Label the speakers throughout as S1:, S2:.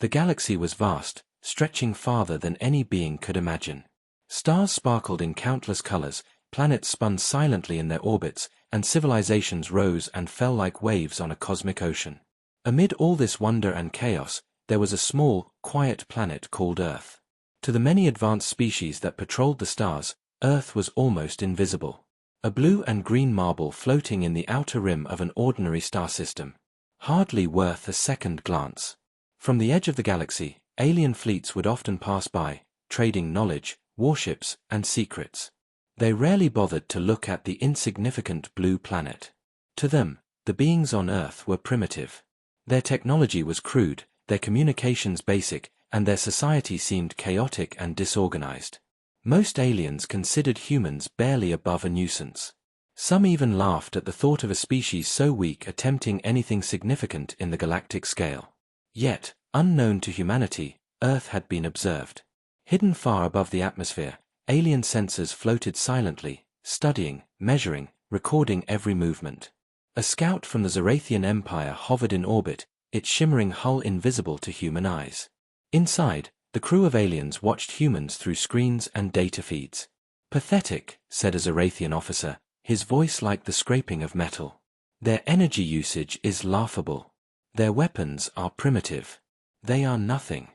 S1: The galaxy was vast, stretching farther than any being could imagine. Stars sparkled in countless colors, planets spun silently in their orbits, and civilizations rose and fell like waves on a cosmic ocean. Amid all this wonder and chaos, there was a small, quiet planet called Earth. To the many advanced species that patrolled the stars, Earth was almost invisible. A blue and green marble floating in the outer rim of an ordinary star system. Hardly worth a second glance. From the edge of the galaxy, alien fleets would often pass by, trading knowledge, warships, and secrets. They rarely bothered to look at the insignificant blue planet. To them, the beings on Earth were primitive. Their technology was crude, their communications basic, and their society seemed chaotic and disorganized. Most aliens considered humans barely above a nuisance. Some even laughed at the thought of a species so weak attempting anything significant in the galactic scale. Yet, unknown to humanity, Earth had been observed. Hidden far above the atmosphere, alien sensors floated silently, studying, measuring, recording every movement. A scout from the Zarathian Empire hovered in orbit, its shimmering hull invisible to human eyes. Inside, the crew of aliens watched humans through screens and data feeds. "Pathetic," said a Zarathian officer, his voice like the scraping of metal. "Their energy usage is laughable. Their weapons are primitive. They are nothing."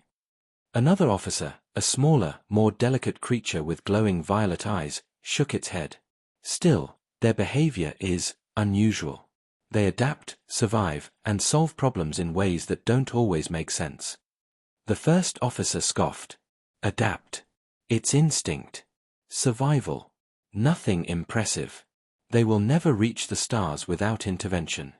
S1: Another officer, a smaller, more delicate creature with glowing violet eyes, shook its head. "Still, their behavior is unusual. They adapt, survive, and solve problems in ways that don't always make sense." The first officer scoffed. "Adapt. It's instinct. Survival. Nothing impressive. They will never reach the stars without intervention."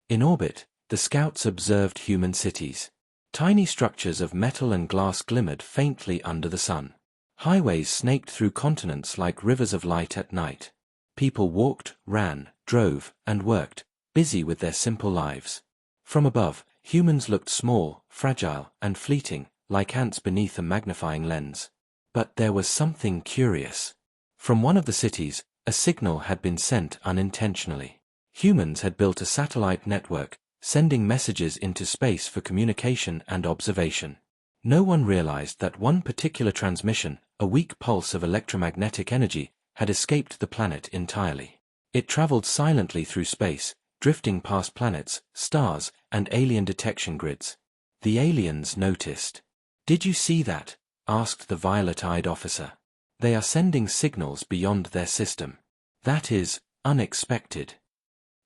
S1: In orbit, the scouts observed human cities. Tiny structures of metal and glass glimmered faintly under the sun. Highways snaked through continents like rivers of light at night. People walked, ran, drove, and worked, busy with their simple lives. From above, humans looked small, fragile, and fleeting, like ants beneath a magnifying lens. But there was something curious. From one of the cities, a signal had been sent unintentionally. Humans had built a satellite network, sending messages into space for communication and observation. No one realized that one particular transmission, a weak pulse of electromagnetic energy, had escaped the planet entirely. It traveled silently through space, drifting past planets, stars, and alien detection grids. The aliens noticed. "Did you see that?" asked the violet-eyed officer. "They are sending signals beyond their system. That is unexpected."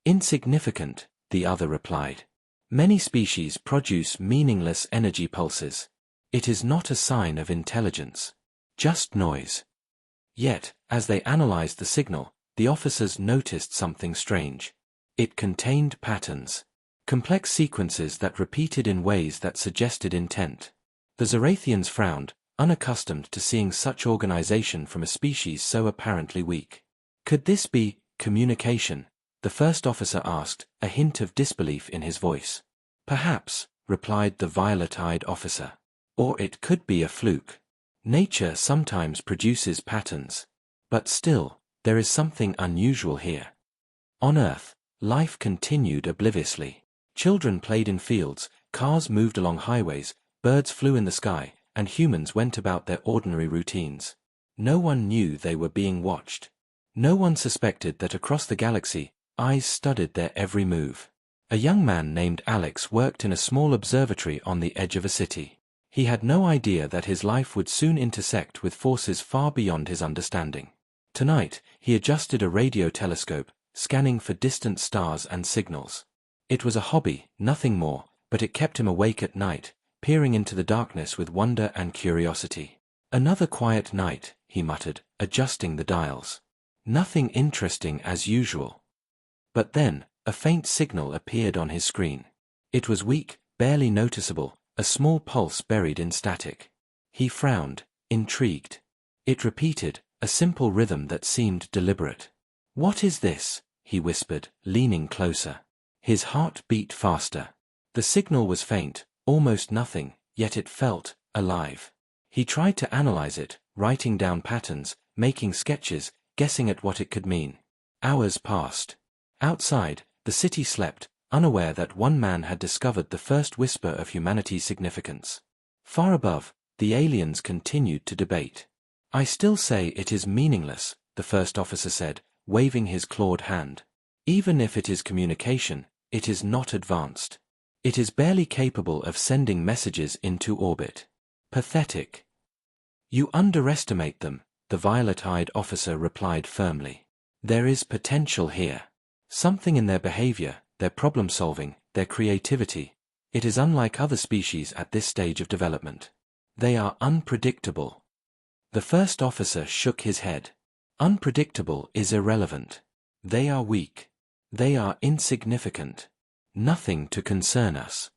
S1: "Insignificant," the other replied. "Many species produce meaningless energy pulses. It is not a sign of intelligence. Just noise." Yet, as they analyzed the signal, the officers noticed something strange. It contained patterns. Complex sequences that repeated in ways that suggested intent. The Zarathians frowned, unaccustomed to seeing such organization from a species so apparently weak. "Could this be communication?" the first officer asked, a hint of disbelief in his voice. "Perhaps," replied the violet-eyed officer. "Or it could be a fluke. Nature sometimes produces patterns. But still, there is something unusual here." On Earth, life continued obliviously. Children played in fields, cars moved along highways, birds flew in the sky, and humans went about their ordinary routines. No one knew they were being watched. No one suspected that across the galaxy, eyes studied their every move. A young man named Alex worked in a small observatory on the edge of a city. He had no idea that his life would soon intersect with forces far beyond his understanding. Tonight, he adjusted a radio telescope, scanning for distant stars and signals. It was a hobby, nothing more, but it kept him awake at night, peering into the darkness with wonder and curiosity. "Another quiet night," he muttered, adjusting the dials. "Nothing interesting as usual." But then, a faint signal appeared on his screen. It was weak, barely noticeable, a small pulse buried in static. He frowned, intrigued. It repeated, a simple rhythm that seemed deliberate. "What is this?" he whispered, leaning closer. His heart beat faster. The signal was faint, almost nothing, yet it felt alive. He tried to analyze it, writing down patterns, making sketches, guessing at what it could mean. Hours passed. Outside, the city slept, unaware that one man had discovered the first whisper of humanity's significance. Far above, the aliens continued to debate. "I still say it is meaningless," the first officer said, waving his clawed hand. "Even if it is communication, it is not advanced. It is barely capable of sending messages into orbit. Pathetic." "You underestimate them," the violet-eyed officer replied firmly. "There is potential here. Something in their behavior, their problem-solving, their creativity. It is unlike other species at this stage of development. They are unpredictable." The first officer shook his head. "Unpredictable is irrelevant. They are weak. They are insignificant. Nothing to concern us."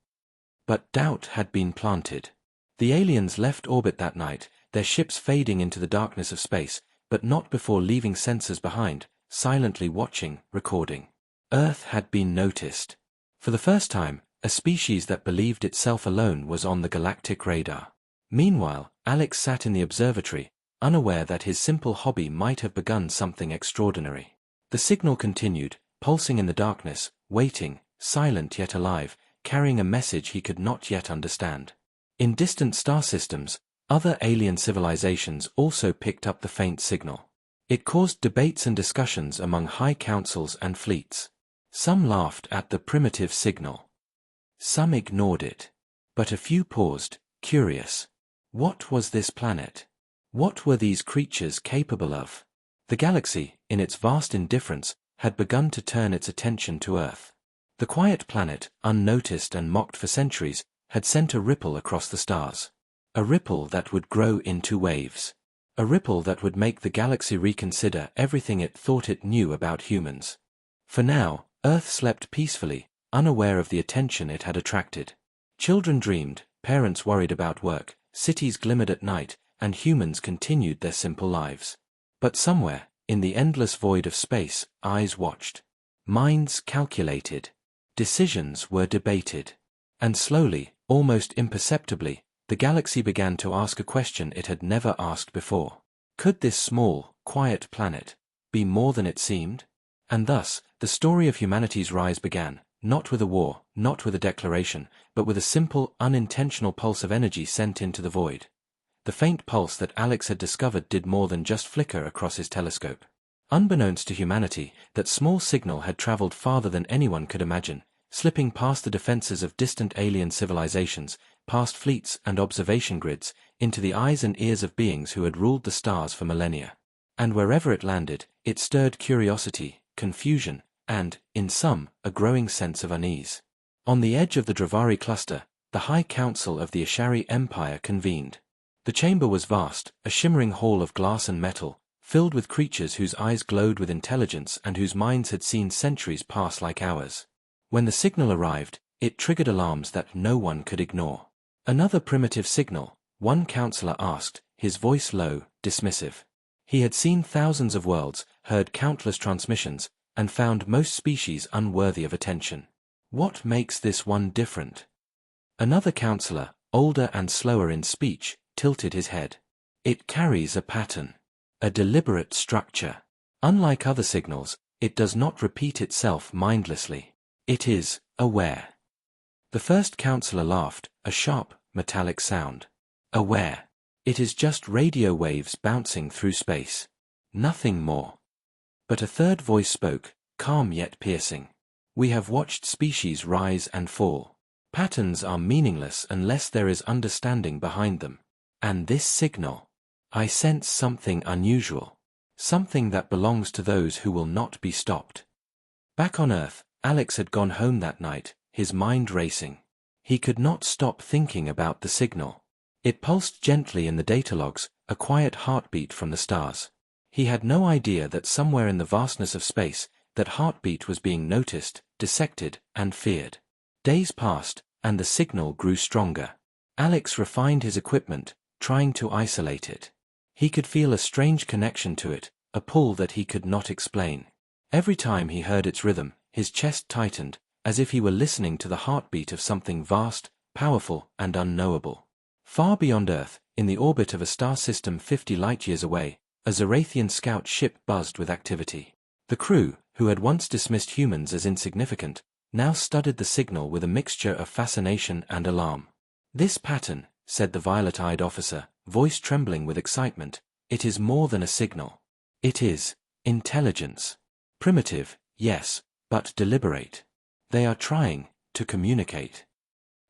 S1: But doubt had been planted. The aliens left orbit that night, their ships fading into the darkness of space, but not before leaving sensors behind, silently watching, recording. Earth had been noticed. For the first time, a species that believed itself alone was on the galactic radar. Meanwhile, Alex sat in the observatory, unaware that his simple hobby might have begun something extraordinary. The signal continued, pulsing in the darkness, waiting, silent yet alive, carrying a message he could not yet understand. In distant star systems, other alien civilizations also picked up the faint signal. It caused debates and discussions among high councils and fleets. Some laughed at the primitive signal. Some ignored it. But a few paused, curious. What was this planet? What were these creatures capable of? The galaxy, in its vast indifference, had begun to turn its attention to Earth. The quiet planet, unnoticed and mocked for centuries, had sent a ripple across the stars. A ripple that would grow into waves. A ripple that would make the galaxy reconsider everything it thought it knew about humans. For now, Earth slept peacefully, unaware of the attention it had attracted. Children dreamed, parents worried about work, cities glimmered at night, and humans continued their simple lives. But somewhere, in the endless void of space, eyes watched. Minds calculated. Decisions were debated. And slowly, almost imperceptibly, the galaxy began to ask a question it had never asked before. Could this small, quiet planet be more than it seemed? And thus, the story of humanity's rise began, not with a war, not with a declaration, but with a simple, unintentional pulse of energy sent into the void. The faint pulse that Alex had discovered did more than just flicker across his telescope. Unbeknownst to humanity, that small signal had traveled farther than anyone could imagine, slipping past the defenses of distant alien civilizations, past fleets and observation grids, into the eyes and ears of beings who had ruled the stars for millennia. And wherever it landed, it stirred curiosity, confusion, and, in some, a growing sense of unease. On the edge of the Dravari cluster, the High Council of the Ashari Empire convened. The chamber was vast, a shimmering hall of glass and metal, filled with creatures whose eyes glowed with intelligence and whose minds had seen centuries pass like hours. When the signal arrived, it triggered alarms that no one could ignore. "Another primitive signal," one counselor asked, his voice low, dismissive. He had seen thousands of worlds, heard countless transmissions, and found most species unworthy of attention. "What makes this one different?" Another counselor, older and slower in speech, tilted his head. "It carries a pattern. A deliberate structure. Unlike other signals, it does not repeat itself mindlessly. It is aware." The first counselor laughed, a sharp, metallic sound. "Aware. It is just radio waves bouncing through space. Nothing more." But a third voice spoke, calm yet piercing. "We have watched species rise and fall. Patterns are meaningless unless there is understanding behind them. And this signal. I sense something unusual. Something that belongs to those who will not be stopped." Back on Earth, Alex had gone home that night, his mind racing. He could not stop thinking about the signal. It pulsed gently in the data logs, a quiet heartbeat from the stars. He had no idea that somewhere in the vastness of space, that heartbeat was being noticed, dissected, and feared. Days passed, and the signal grew stronger. Alex refined his equipment, trying to isolate it. He could feel a strange connection to it, a pull that he could not explain. Every time he heard its rhythm, his chest tightened, as if he were listening to the heartbeat of something vast, powerful, and unknowable. Far beyond Earth, in the orbit of a star system 50 light-years away, a Zorathian scout ship buzzed with activity. The crew, who had once dismissed humans as insignificant, now studied the signal with a mixture of fascination and alarm. "This pattern," said the violet-eyed officer, voice trembling with excitement, "it is more than a signal. It is intelligence. Primitive, yes, but deliberate. They are trying to communicate."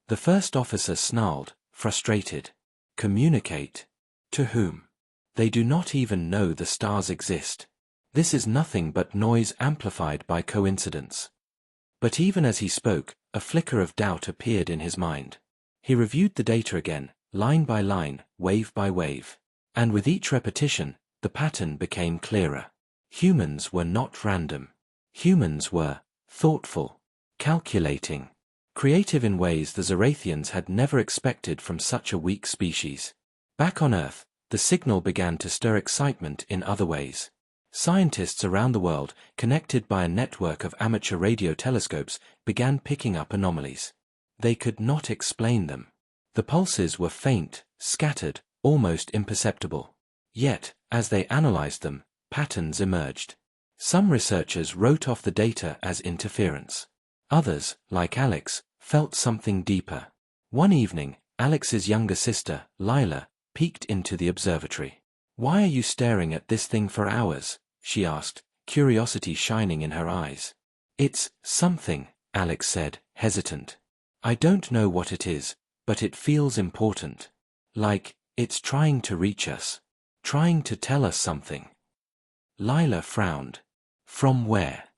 S1: The first officer snarled, frustrated. "Communicate? To whom? They do not even know the stars exist. This is nothing but noise amplified by coincidence." But even as he spoke, a flicker of doubt appeared in his mind. He reviewed the data again, line by line, wave by wave. And with each repetition, the pattern became clearer. Humans were not random. Humans were thoughtful, calculating, creative in ways the Zorathians had never expected from such a weak species. Back on Earth, the signal began to stir excitement in other ways. Scientists around the world, connected by a network of amateur radio telescopes, began picking up anomalies. They could not explain them. The pulses were faint, scattered, almost imperceptible. Yet, as they analyzed them, patterns emerged. Some researchers wrote off the data as interference. Others, like Alex, felt something deeper. One evening, Alex's younger sister, Lila, peeked into the observatory. "Why are you staring at this thing for hours?" she asked, curiosity shining in her eyes. "It's something," Alex said, hesitant. "I don't know what it is, but it feels important. Like, it's trying to reach us. Trying to tell us something." Lila frowned. "From where?"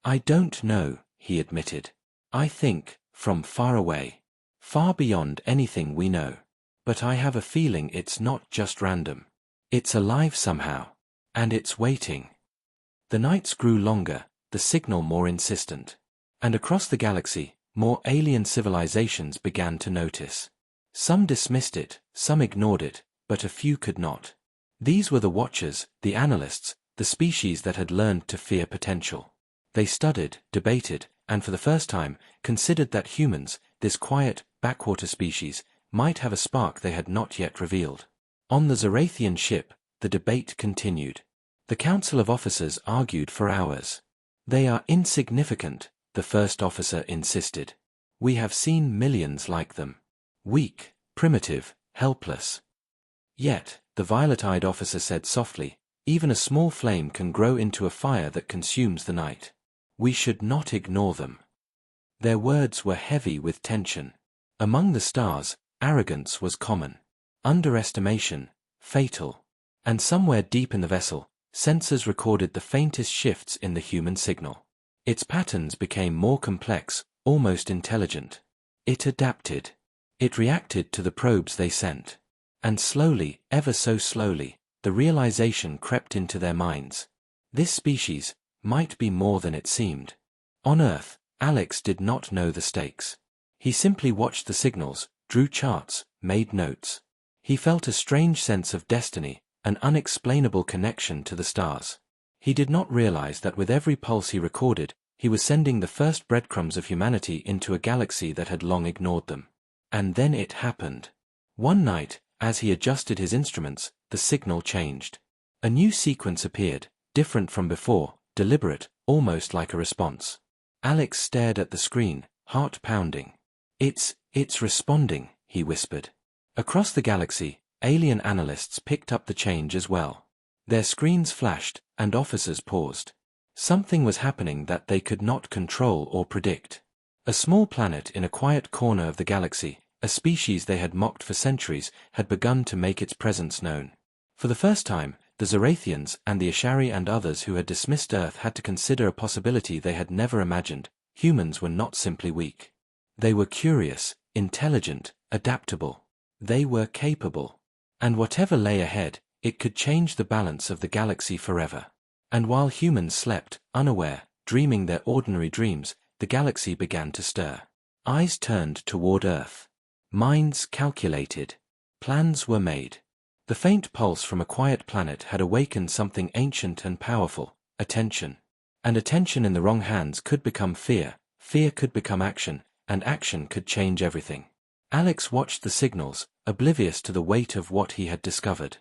S1: "I don't know," he admitted. "I think, from far away. Far beyond anything we know. But I have a feeling it's not just random. It's alive somehow. And it's waiting." The nights grew longer, the signal more insistent. And across the galaxy, more alien civilizations began to notice. Some dismissed it, some ignored it, but a few could not. These were the watchers, the analysts, the species that had learned to fear potential. They studied, debated, and for the first time, considered that humans, this quiet, backwater species, might have a spark they had not yet revealed. On the Zorathian ship, the debate continued. The Council of Officers argued for hours. "They are insignificant," the first officer insisted. "We have seen millions like them. Weak, primitive, helpless." "Yet," the violet-eyed officer said softly, "even a small flame can grow into a fire that consumes the night. We should not ignore them." Their words were heavy with tension. Among the stars, arrogance was common. Underestimation, fatal. And somewhere deep in the vessel, sensors recorded the faintest shifts in the human signal. Its patterns became more complex, almost intelligent. It adapted. It reacted to the probes they sent. And slowly, ever so slowly, the realization crept into their minds. This species might be more than it seemed. On Earth, Alex did not know the stakes. He simply watched the signals, drew charts, made notes. He felt a strange sense of destiny, an unexplainable connection to the stars. He did not realize that with every pulse he recorded, he was sending the first breadcrumbs of humanity into a galaxy that had long ignored them. And then it happened. One night, as he adjusted his instruments, the signal changed. A new sequence appeared, different from before, deliberate, almost like a response. Alex stared at the screen, heart pounding. It's responding," he whispered. Across the galaxy, alien analysts picked up the change as well. Their screens flashed, and officers paused. Something was happening that they could not control or predict. A small planet in a quiet corner of the galaxy, a species they had mocked for centuries, had begun to make its presence known. For the first time, the Zorathians and the Ashari and others who had dismissed Earth had to consider a possibility they had never imagined. Humans were not simply weak. They were curious, intelligent, adaptable. They were capable. And whatever lay ahead, it could change the balance of the galaxy forever. And while humans slept, unaware, dreaming their ordinary dreams, the galaxy began to stir. Eyes turned toward Earth. Minds calculated. Plans were made. The faint pulse from a quiet planet had awakened something ancient and powerful, attention. And attention in the wrong hands could become fear, fear could become action, and action could change everything. Alex watched the signals, oblivious to the weight of what he had discovered.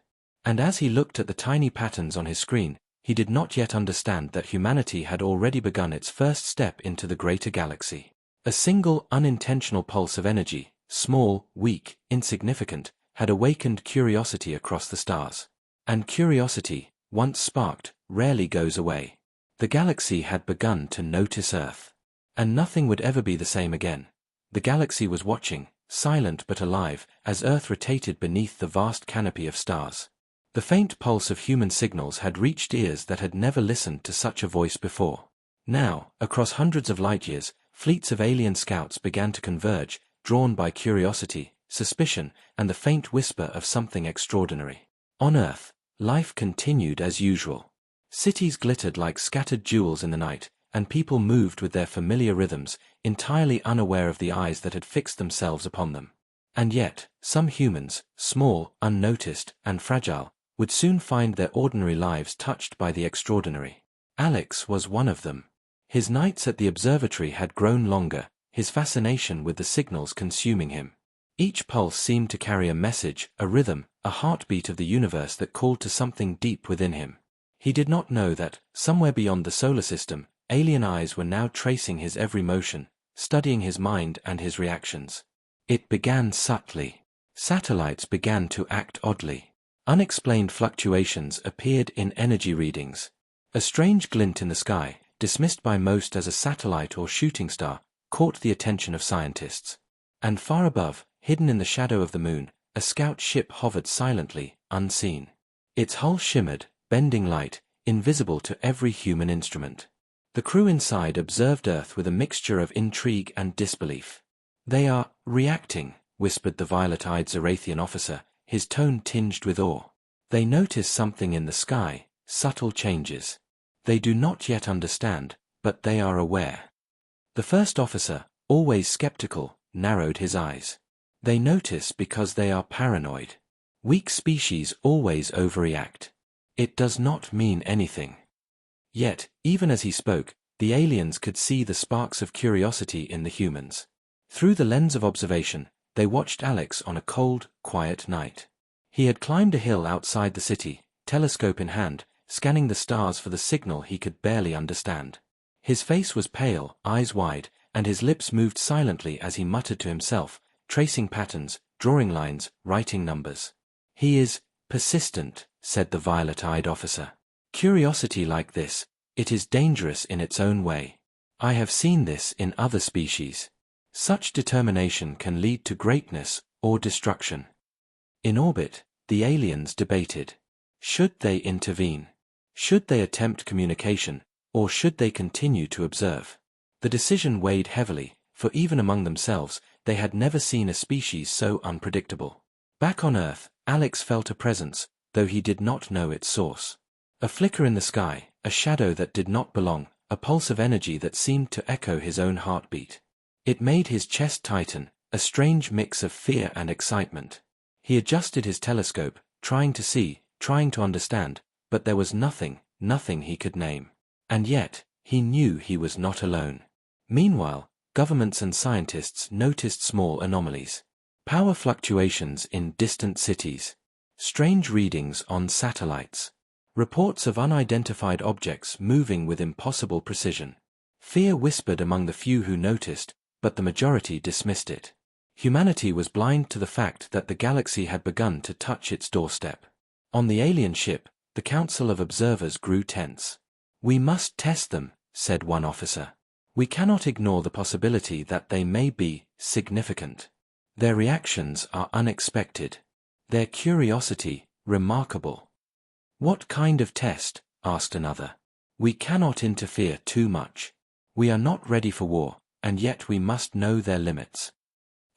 S1: And as he looked at the tiny patterns on his screen, He did not yet understand that humanity had already begun its first step into the greater galaxy. A single, unintentional pulse of energy, small, weak, insignificant, had awakened curiosity across the stars. And curiosity, once sparked, rarely goes away. The galaxy had begun to notice Earth. And nothing would ever be the same again. The galaxy was watching, silent but alive, as Earth rotated beneath the vast canopy of stars. The faint pulse of human signals had reached ears that had never listened to such a voice before. Now, across hundreds of light-years, fleets of alien scouts began to converge, drawn by curiosity, suspicion, and the faint whisper of something extraordinary. On Earth, life continued as usual. Cities glittered like scattered jewels in the night, and people moved with their familiar rhythms, entirely unaware of the eyes that had fixed themselves upon them. And yet, some humans, small, unnoticed, and fragile, would soon find their ordinary lives touched by the extraordinary. Alex was one of them. His nights at the observatory had grown longer, his fascination with the signals consuming him. Each pulse seemed to carry a message, a rhythm, a heartbeat of the universe that called to something deep within him. He did not know that, somewhere beyond the solar system, alien eyes were now tracing his every motion, studying his mind and his reactions. It began subtly. Satellites began to act oddly. Unexplained fluctuations appeared in energy readings. A strange glint in the sky, dismissed by most as a satellite or shooting star, caught the attention of scientists. And far above, hidden in the shadow of the moon, a scout ship hovered silently, unseen. Its hull shimmered, bending light, invisible to every human instrument. The crew inside observed Earth with a mixture of intrigue and disbelief. "They are reacting," whispered the violet-eyed Zerathian officer, his tone tinged with awe. "They notice something in the sky, subtle changes. They do not yet understand, but they are aware." The first officer, always skeptical, narrowed his eyes. "They notice because they are paranoid. Weak species always overreact. It does not mean anything." Yet, even as he spoke, the aliens could see the sparks of curiosity in the humans. Through the lens of observation, they watched Alex on a cold, quiet night. He had climbed a hill outside the city, telescope in hand, scanning the stars for the signal he could barely understand. His face was pale, eyes wide, and his lips moved silently as he muttered to himself, tracing patterns, drawing lines, writing numbers. "He is persistent," said the violet-eyed officer. "Curiosity like this, it is dangerous in its own way. I have seen this in other species. Such determination can lead to greatness or destruction." In orbit, the aliens debated. Should they intervene? Should they attempt communication, or should they continue to observe? The decision weighed heavily, for even among themselves, they had never seen a species so unpredictable. Back on Earth, Alex felt a presence, though he did not know its source. A flicker in the sky, a shadow that did not belong, a pulse of energy that seemed to echo his own heartbeat. It made his chest tighten, a strange mix of fear and excitement. He adjusted his telescope, trying to see, trying to understand, but there was nothing he could name. And yet, he knew he was not alone. Meanwhile, governments and scientists noticed small anomalies. Power fluctuations in distant cities. Strange readings on satellites. Reports of unidentified objects moving with impossible precision. Fear whispered among the few who noticed, but the majority dismissed it. Humanity was blind to the fact that the galaxy had begun to touch its doorstep. On the alien ship, the Council of Observers grew tense. "We must test them," said one officer. "We cannot ignore the possibility that they may be significant. Their reactions are unexpected. Their curiosity, remarkable." "What kind of test?" asked another. "We cannot interfere too much. We are not ready for war, and yet we must know their limits."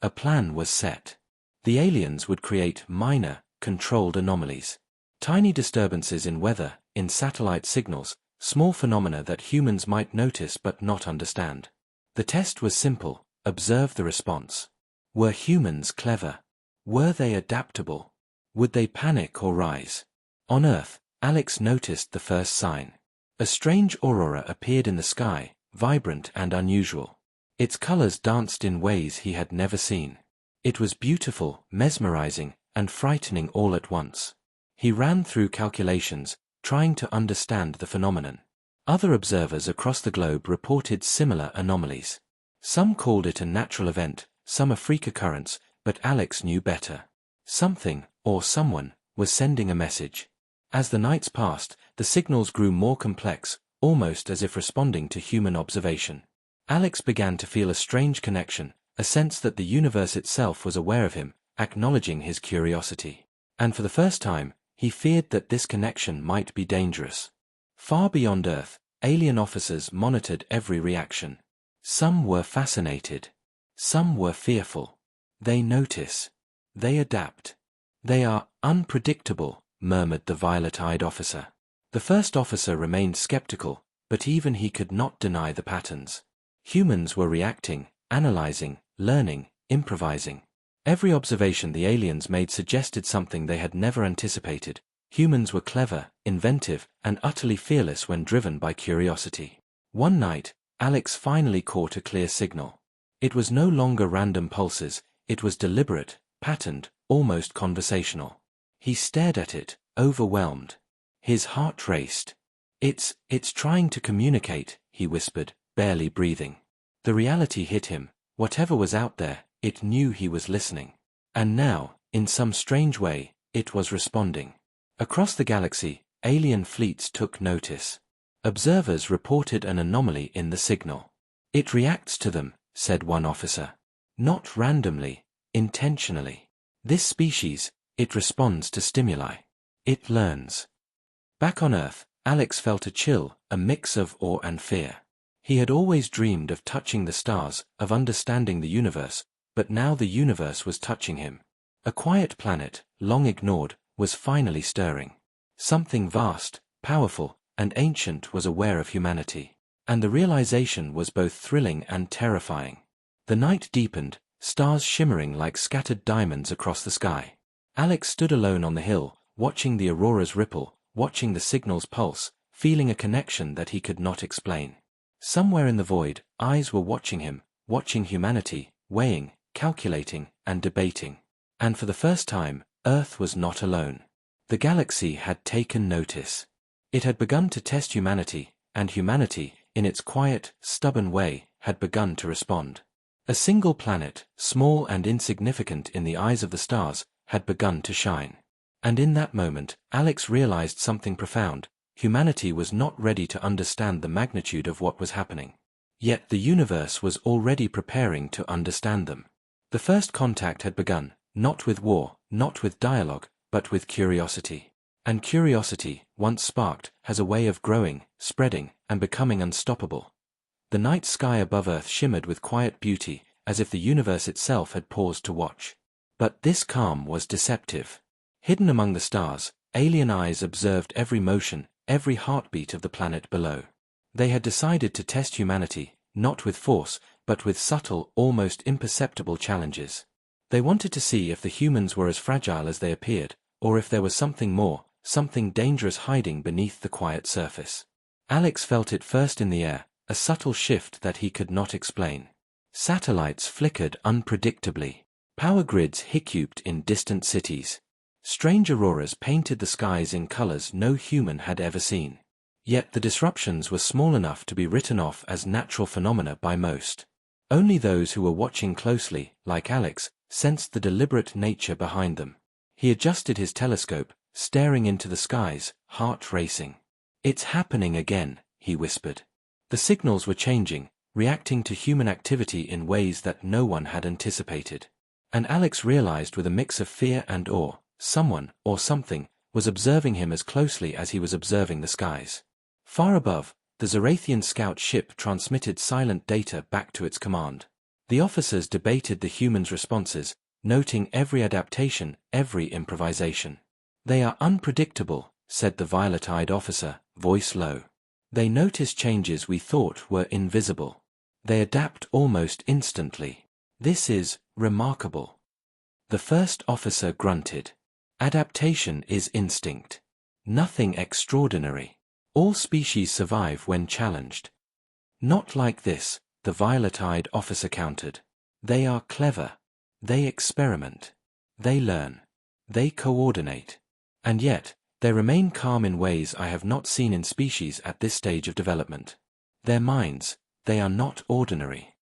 S1: A plan was set. The aliens would create minor, controlled anomalies. Tiny disturbances in weather, in satellite signals, small phenomena that humans might notice but not understand. The test was simple: observe the response. Were humans clever? Were they adaptable? Would they panic or rise? On Earth, Alex noticed the first sign. A strange aurora appeared in the sky, vibrant and unusual. Its colors danced in ways he had never seen. It was beautiful, mesmerizing, and frightening all at once. He ran through calculations, trying to understand the phenomenon. Other observers across the globe reported similar anomalies. Some called it a natural event, some a freak occurrence, but Alex knew better. Something, or someone, was sending a message. As the nights passed, the signals grew more complex, almost as if responding to human observation. Alex began to feel a strange connection, a sense that the universe itself was aware of him, acknowledging his curiosity. And for the first time, he feared that this connection might be dangerous. Far beyond Earth, alien officers monitored every reaction. Some were fascinated. Some were fearful. They notice. They adapt. They are unpredictable, murmured the violet-eyed officer. The first officer remained skeptical, but even he could not deny the patterns. Humans were reacting, analyzing, learning, improvising. Every observation the aliens made suggested something they had never anticipated. Humans were clever, inventive, and utterly fearless when driven by curiosity. One night, Alex finally caught a clear signal. It was no longer random pulses, it was deliberate, patterned, almost conversational. He stared at it, overwhelmed. His heart raced. It's trying to communicate, he whispered, barely breathing. The reality hit him. Whatever was out there, it knew he was listening. And now, in some strange way, it was responding. Across the galaxy, alien fleets took notice. Observers reported an anomaly in the signal. It reacts to them, said one officer. Not randomly, intentionally. This species, it responds to stimuli. It learns. Back on Earth, Alex felt a chill, a mix of awe and fear. He had always dreamed of touching the stars, of understanding the universe, but now the universe was touching him. A quiet planet, long ignored, was finally stirring. Something vast, powerful, and ancient was aware of humanity. And the realization was both thrilling and terrifying. The night deepened, stars shimmering like scattered diamonds across the sky. Alex stood alone on the hill, watching the auroras ripple, watching the signals pulse, feeling a connection that he could not explain. Somewhere in the void, eyes were watching him, watching humanity, weighing, calculating, and debating. And for the first time, Earth was not alone. The galaxy had taken notice. It had begun to test humanity, and humanity, in its quiet, stubborn way, had begun to respond. A single planet, small and insignificant in the eyes of the stars, had begun to shine. And in that moment, Alex realized something profound. Humanity was not ready to understand the magnitude of what was happening. Yet the universe was already preparing to understand them. The first contact had begun, not with war, not with dialogue, but with curiosity. And curiosity, once sparked, has a way of growing, spreading, and becoming unstoppable. The night sky above Earth shimmered with quiet beauty, as if the universe itself had paused to watch. But this calm was deceptive. Hidden among the stars, alien eyes observed every motion, every heartbeat of the planet below. They had decided to test humanity, not with force, but with subtle, almost imperceptible challenges. They wanted to see if the humans were as fragile as they appeared, or if there was something more, something dangerous hiding beneath the quiet surface. Alex felt it first in the air, a subtle shift that he could not explain. Satellites flickered unpredictably. Power grids hiccuped in distant cities. Strange auroras painted the skies in colors no human had ever seen. Yet the disruptions were small enough to be written off as natural phenomena by most. Only those who were watching closely, like Alex, sensed the deliberate nature behind them. He adjusted his telescope, staring into the skies, heart racing. "It's happening again," he whispered. The signals were changing, reacting to human activity in ways that no one had anticipated. And Alex realized with a mix of fear and awe, someone, or something, was observing him as closely as he was observing the skies. Far above, the Zorathian scout ship transmitted silent data back to its command. The officers debated the humans' responses, noting every adaptation, every improvisation. "They are unpredictable," said the violet-eyed officer, voice low. "They notice changes we thought were invisible. They adapt almost instantly. This is remarkable." The first officer grunted. "Adaptation is instinct. Nothing extraordinary. All species survive when challenged." "Not like this," the violet-eyed officer countered. "They are clever. They experiment. They learn. They coordinate. And yet, They remain calm in ways I have not seen in species at this stage of development. Their minds, they are not ordinary.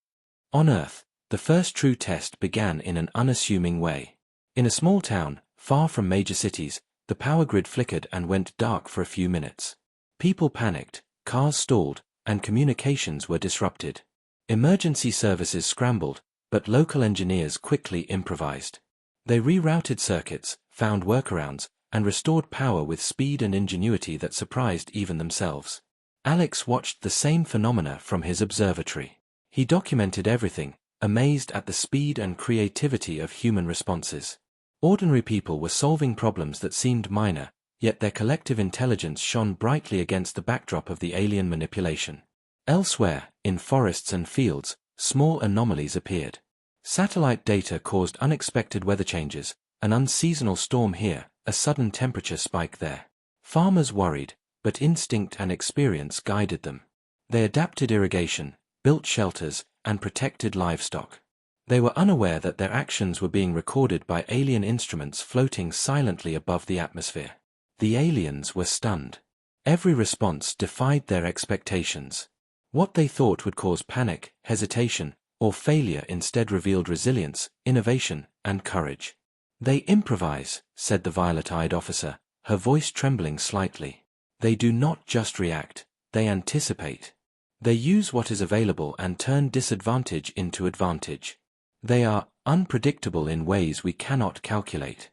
S1: On Earth, the first true test began in an unassuming way. In a small town, far from major cities, the power grid flickered and went dark for a few minutes. People panicked, cars stalled, and communications were disrupted. Emergency services scrambled, but local engineers quickly improvised. They rerouted circuits, found workarounds, and restored power with speed and ingenuity that surprised even themselves. Alex watched the same phenomena from his observatory. He documented everything, amazed at the speed and creativity of human responses. Ordinary people were solving problems that seemed minor, yet their collective intelligence shone brightly against the backdrop of the alien manipulation. Elsewhere, in forests and fields, small anomalies appeared. Satellite data caused unexpected weather changes, an unseasonal storm here, a sudden temperature spike there. Farmers worried, but instinct and experience guided them. They adapted irrigation, built shelters, and protected livestock. They were unaware that their actions were being recorded by alien instruments floating silently above the atmosphere. The aliens were stunned. Every response defied their expectations. What they thought would cause panic, hesitation, or failure instead revealed resilience, innovation, and courage. "They improvise," said the violet-eyed officer, her voice trembling slightly. "They do not just react, they anticipate. They use what is available and turn disadvantage into advantage. They are unpredictable in ways we cannot calculate."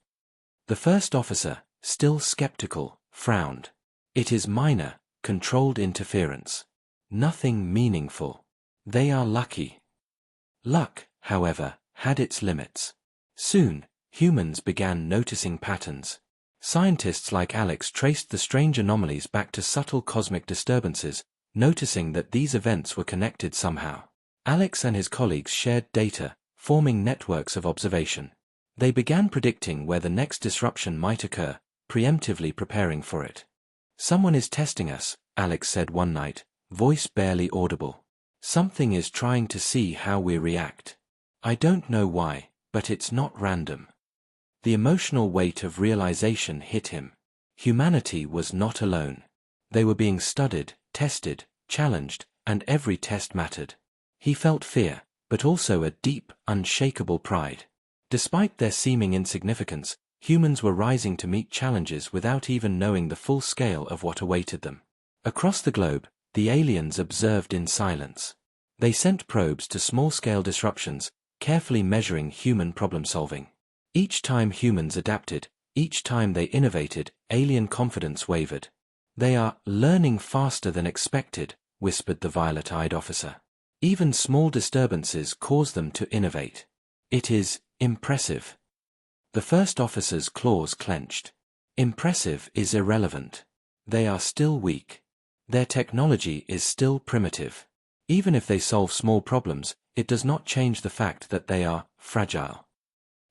S1: The first officer, still skeptical, frowned. "It is minor, controlled interference. Nothing meaningful. They are lucky." Luck, however, had its limits. Soon, humans began noticing patterns. Scientists like Alex traced the strange anomalies back to subtle cosmic disturbances, noticing that these events were connected somehow. Alex and his colleagues shared data, forming networks of observation. They began predicting where the next disruption might occur, preemptively preparing for it. "Someone is testing us," Alex said one night, voice barely audible. "Something is trying to see how we react. I don't know why, but it's not random." The emotional weight of realization hit him. Humanity was not alone. They were being studied, tested, challenged, and every test mattered. He felt fear, but also a deep, unshakable pride. Despite their seeming insignificance, humans were rising to meet challenges without even knowing the full scale of what awaited them. Across the globe, the aliens observed in silence. They sent probes to small-scale disruptions, carefully measuring human problem-solving. Each time humans adapted, each time they innovated, alien confidence wavered. "They are learning faster than expected," whispered the violet-eyed officer. "Even small disturbances cause them to innovate. It is impressive." The first officer's claws clenched. Impressive is irrelevant. They are still weak. Their technology is still primitive. Even if they solve small problems, it does not change the fact that they are fragile.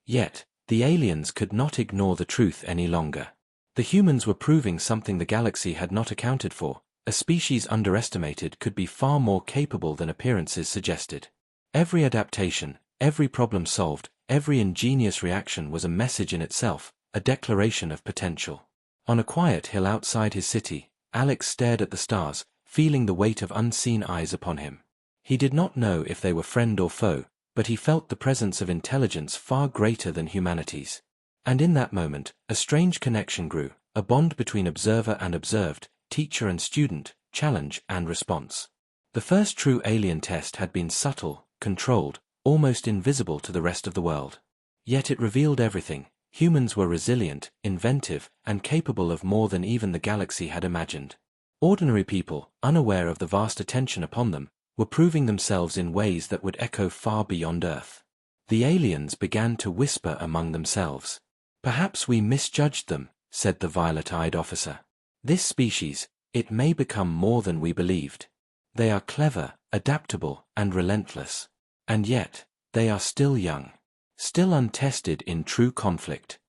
S1: Yet, the aliens could not ignore the truth any longer. The humans were proving something the galaxy had not accounted for. A species underestimated could be far more capable than appearances suggested. Every adaptation, every problem solved, every ingenious reaction was a message in itself, a declaration of potential. On a quiet hill outside his city, Alex stared at the stars, feeling the weight of unseen eyes upon him. He did not know if they were friend or foe, but he felt the presence of intelligence far greater than humanity's. And in that moment, a strange connection grew, a bond between observer and observed, teacher and student, challenge and response. The first true alien test had been subtle, controlled, almost invisible to the rest of the world. Yet it revealed everything. Humans were resilient, inventive, and capable of more than even the galaxy had imagined. Ordinary people, unaware of the vast attention upon them, were proving themselves in ways that would echo far beyond Earth. The aliens began to whisper among themselves. "Perhaps we misjudged them," said the violet-eyed officer. "This species, it may become more than we believed. They are clever, adaptable, and relentless. And yet, they are still young. Still untested in true conflict."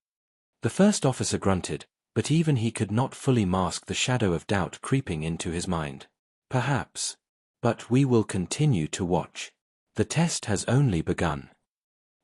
S1: The first officer grunted, but even he could not fully mask the shadow of doubt creeping into his mind. "Perhaps. But we will continue to watch. The test has only begun."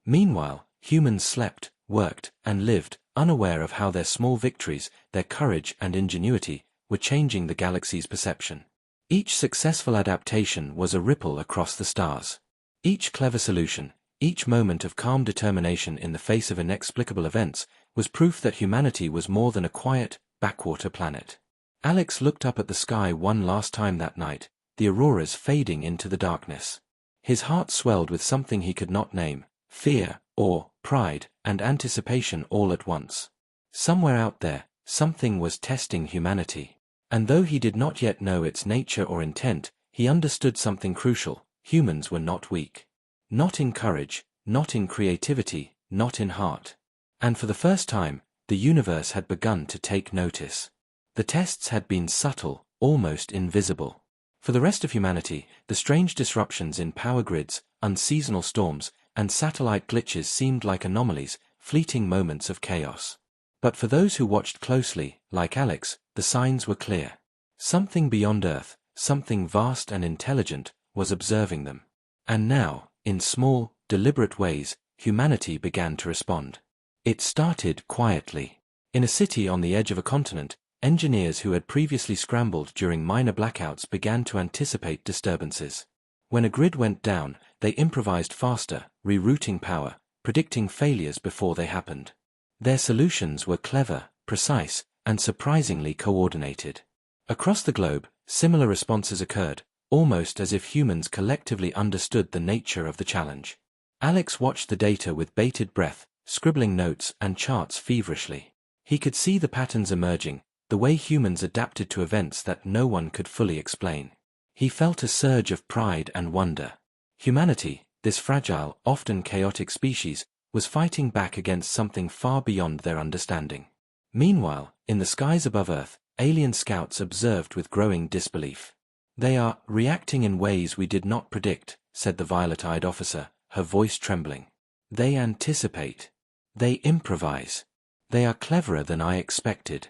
S1: Meanwhile, humans slept, worked, and lived, unaware of how their small victories, their courage and ingenuity, were changing the galaxy's perception. Each successful adaptation was a ripple across the stars. Each clever solution, each moment of calm determination in the face of inexplicable events, was proof that humanity was more than a quiet, backwater planet. Alex looked up at the sky one last time that night, the auroras fading into the darkness. His heart swelled with something he could not name, fear, awe, pride, and anticipation all at once. Somewhere out there, something was testing humanity. And though he did not yet know its nature or intent, he understood something crucial: humans were not weak. Not in courage, not in creativity, not in heart. And for the first time, the universe had begun to take notice. The tests had been subtle, almost invisible. For the rest of humanity, the strange disruptions in power grids, unseasonal storms, and satellite glitches seemed like anomalies, fleeting moments of chaos. But for those who watched closely, like Alex, the signs were clear. Something beyond Earth, something vast and intelligent, was observing them. And now, in small, deliberate ways, humanity began to respond. It started quietly. In a city on the edge of a continent, engineers who had previously scrambled during minor blackouts began to anticipate disturbances. When a grid went down, they improvised faster, rerouting power, predicting failures before they happened. Their solutions were clever, precise, and surprisingly coordinated. Across the globe, similar responses occurred, almost as if humans collectively understood the nature of the challenge. Alex watched the data with bated breath, scribbling notes and charts feverishly. He could see the patterns emerging, the way humans adapted to events that no one could fully explain. He felt a surge of pride and wonder. Humanity, this fragile, often chaotic species, was fighting back against something far beyond their understanding. Meanwhile, in the skies above Earth, alien scouts observed with growing disbelief. "They are reacting in ways we did not predict," said the violet-eyed officer, her voice trembling. "They anticipate. They improvise. They are cleverer than I expected."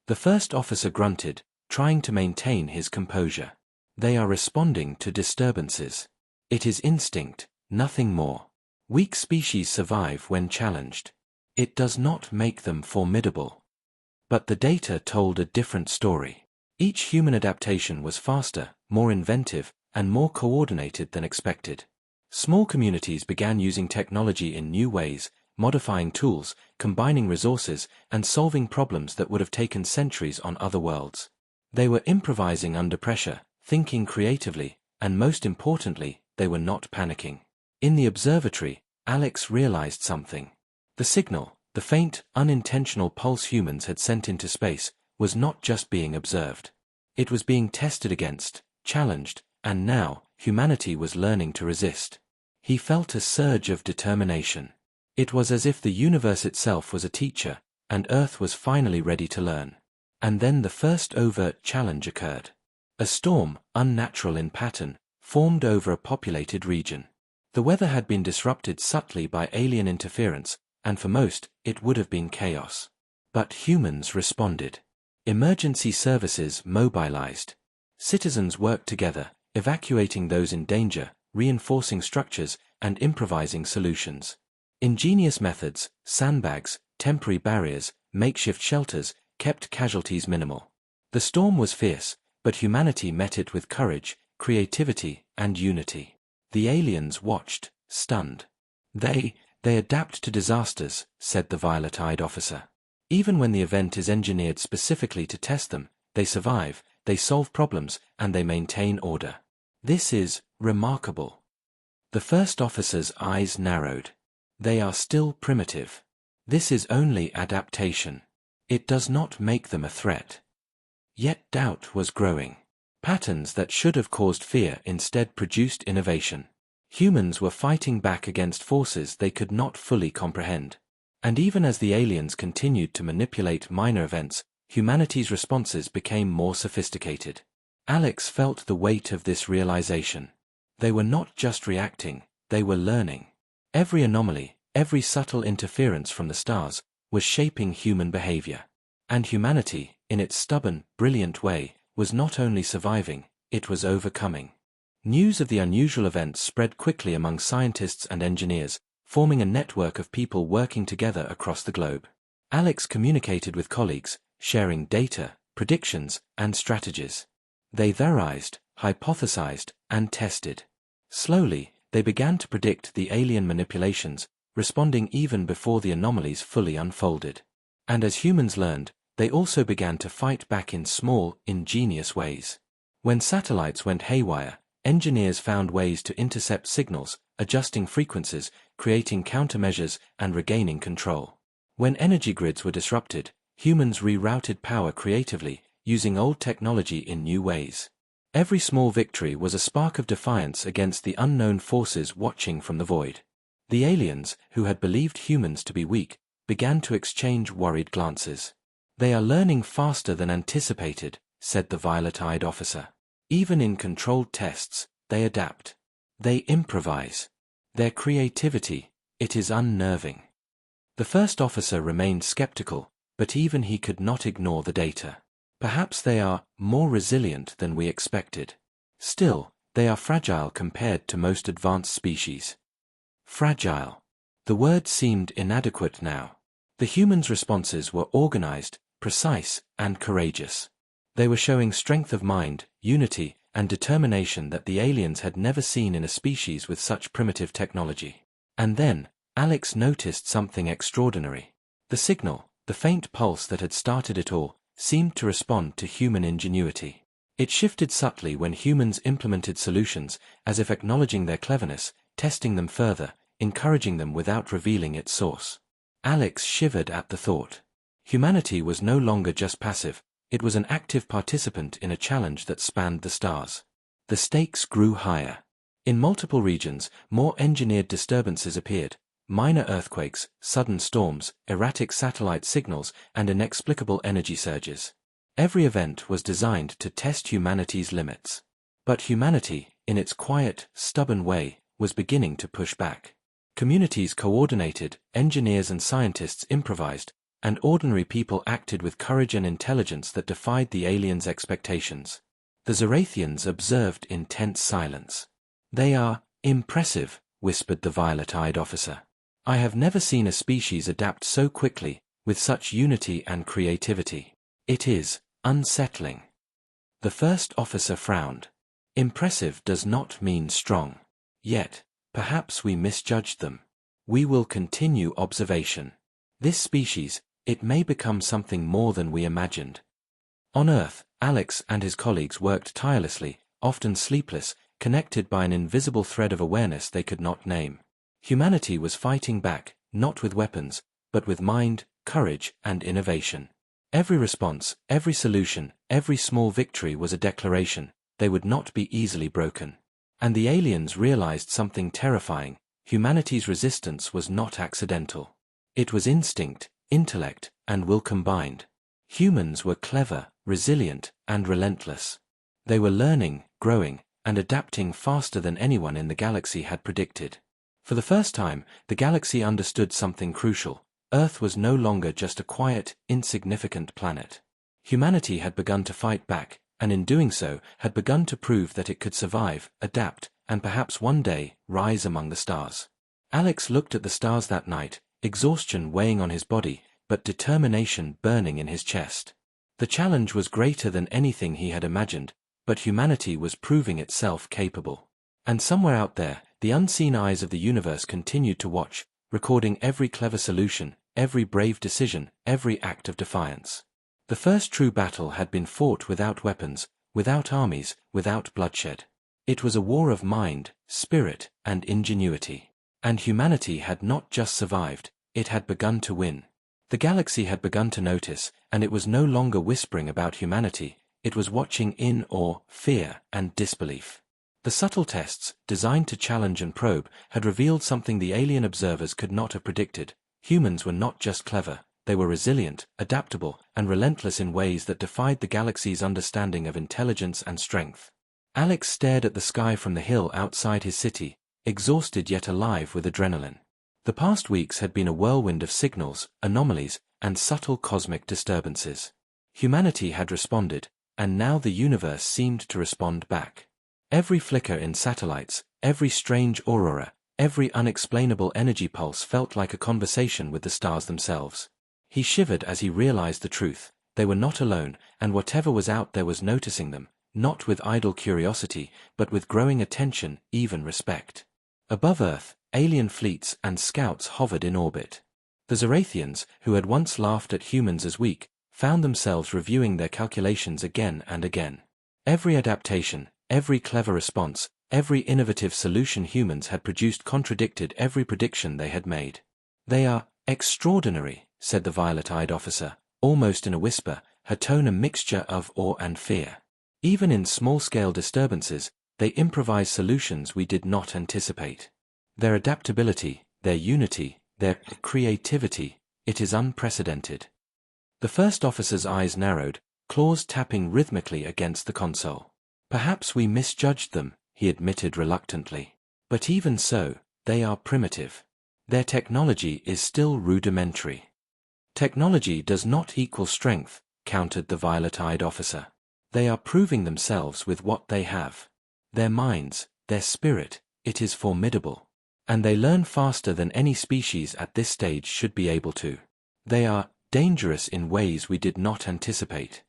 S1: The first officer grunted, trying to maintain his composure. "They are responding to disturbances. It is instinct, nothing more. Weak species survive when challenged. It does not make them formidable." But the data told a different story. Each human adaptation was faster, more inventive, and more coordinated than expected. Small communities began using technology in new ways, modifying tools, combining resources, and solving problems that would have taken centuries on other worlds. They were improvising under pressure, thinking creatively, and most importantly, they were not panicking. In the observatory, Alex realized something. The signal, the faint, unintentional pulse humans had sent into space, was not just being observed. It was being tested against, challenged, and now, humanity was learning to resist. He felt a surge of determination. It was as if the universe itself was a teacher, and Earth was finally ready to learn. And then the first overt challenge occurred. A storm, unnatural in pattern, formed over a populated region. The weather had been disrupted subtly by alien interference, and for most, it would have been chaos. But humans responded. Emergency services mobilized. Citizens worked together, evacuating those in danger, reinforcing structures, and improvising solutions. Ingenious methods, sandbags, temporary barriers, makeshift shelters, kept casualties minimal. The storm was fierce, but humanity met it with courage, creativity, and unity. The aliens watched, stunned. They adapt to disasters," said the violet-eyed officer. "Even when the event is engineered specifically to test them, they survive, they solve problems, and they maintain order. This is remarkable." The first officer's eyes narrowed. "They are still primitive. This is only adaptation. It does not make them a threat." Yet doubt was growing. Patterns that should have caused fear instead produced innovation. Humans were fighting back against forces they could not fully comprehend. And even as the aliens continued to manipulate minor events, humanity's responses became more sophisticated. Alex felt the weight of this realization. They were not just reacting, they were learning. Every anomaly, every subtle interference from the stars, was shaping human behavior. And humanity, in its stubborn, brilliant way, was not only surviving, it was overcoming. News of the unusual events spread quickly among scientists and engineers, forming a network of people working together across the globe. Alex communicated with colleagues, sharing data, predictions, and strategies. They theorized, hypothesized, and tested. Slowly, they began to predict the alien manipulations, responding even before the anomalies fully unfolded. And as humans learned, they also began to fight back in small, ingenious ways. When satellites went haywire, engineers found ways to intercept signals, adjusting frequencies, creating countermeasures, and regaining control. When energy grids were disrupted, humans rerouted power creatively, using old technology in new ways. Every small victory was a spark of defiance against the unknown forces watching from the void. The aliens, who had believed humans to be weak, began to exchange worried glances. "They are learning faster than anticipated," said the violet-eyed officer. "Even in controlled tests, they adapt. They improvise. Their creativity, it is unnerving." The first officer remained skeptical, but even he could not ignore the data. "Perhaps they are more resilient than we expected. Still, they are fragile compared to most advanced species." Fragile. The word seemed inadequate now. The humans' responses were organized, precise, and courageous. They were showing strength of mind, unity, and determination that the aliens had never seen in a species with such primitive technology. And then, Alex noticed something extraordinary. The signal, the faint pulse that had started it all, seemed to respond to human ingenuity. It shifted subtly when humans implemented solutions, as if acknowledging their cleverness, testing them further, encouraging them without revealing its source. Alex shivered at the thought. Humanity was no longer just passive, it was an active participant in a challenge that spanned the stars. The stakes grew higher. In multiple regions, more engineered disturbances appeared: minor earthquakes, sudden storms, erratic satellite signals, and inexplicable energy surges. Every event was designed to test humanity's limits. But humanity, in its quiet, stubborn way, was beginning to push back. Communities coordinated, engineers and scientists improvised, and ordinary people acted with courage and intelligence that defied the aliens' expectations. The Zorathians observed in tense silence. "They are impressive," whispered the violet-eyed officer. "I have never seen a species adapt so quickly, with such unity and creativity. It is unsettling." The first officer frowned. Impressive does not mean strong. Yet, perhaps we misjudged them. We will continue observation. This species, it may become something more than we imagined. On Earth, Alex and his colleagues worked tirelessly, often sleepless, connected by an invisible thread of awareness they could not name. Humanity was fighting back, not with weapons, but with mind, courage, and innovation. Every response, every solution, every small victory was a declaration: they would not be easily broken. And the aliens realized something terrifying: humanity's resistance was not accidental. It was instinct, intellect, and will combined. Humans were clever, resilient, and relentless. They were learning, growing, and adapting faster than anyone in the galaxy had predicted. For the first time, the galaxy understood something crucial. Earth was no longer just a quiet, insignificant planet. Humanity had begun to fight back, and in doing so, had begun to prove that it could survive, adapt, and perhaps one day, rise among the stars. Alex looked at the stars that night, exhaustion weighing on his body, but determination burning in his chest. The challenge was greater than anything he had imagined, but humanity was proving itself capable. And somewhere out there, the unseen eyes of the universe continued to watch, recording every clever solution, every brave decision, every act of defiance. The first true battle had been fought without weapons, without armies, without bloodshed. It was a war of mind, spirit, and ingenuity. And humanity had not just survived, it had begun to win. The galaxy had begun to notice, and it was no longer whispering about humanity, it was watching in awe, fear, and disbelief. The subtle tests, designed to challenge and probe, had revealed something the alien observers could not have predicted. Humans were not just clever, they were resilient, adaptable, and relentless in ways that defied the galaxy's understanding of intelligence and strength. Alex stared at the sky from the hill outside his city, exhausted yet alive with adrenaline. The past weeks had been a whirlwind of signals, anomalies, and subtle cosmic disturbances. Humanity had responded, and now the universe seemed to respond back. Every flicker in satellites, every strange aurora, every unexplainable energy pulse felt like a conversation with the stars themselves. He shivered as he realized the truth. They were not alone, and whatever was out there was noticing them, not with idle curiosity, but with growing attention, even respect. Above Earth, alien fleets and scouts hovered in orbit. The Zarathians, who had once laughed at humans as weak, found themselves reviewing their calculations again and again. Every adaptation, every clever response, every innovative solution humans had produced contradicted every prediction they had made. "They are extraordinary," said the violet-eyed officer, almost in a whisper, her tone a mixture of awe and fear. "Even in small-scale disturbances, they improvise solutions we did not anticipate. Their adaptability, their unity, their creativity, it is unprecedented." The first officer's eyes narrowed, claws tapping rhythmically against the console. "Perhaps we misjudged them," he admitted reluctantly. "But even so, they are primitive. Their technology is still rudimentary." "Technology does not equal strength," countered the violet-eyed officer. "They are proving themselves with what they have. Their minds, their spirit, it is formidable. And they learn faster than any species at this stage should be able to. They are dangerous in ways we did not anticipate."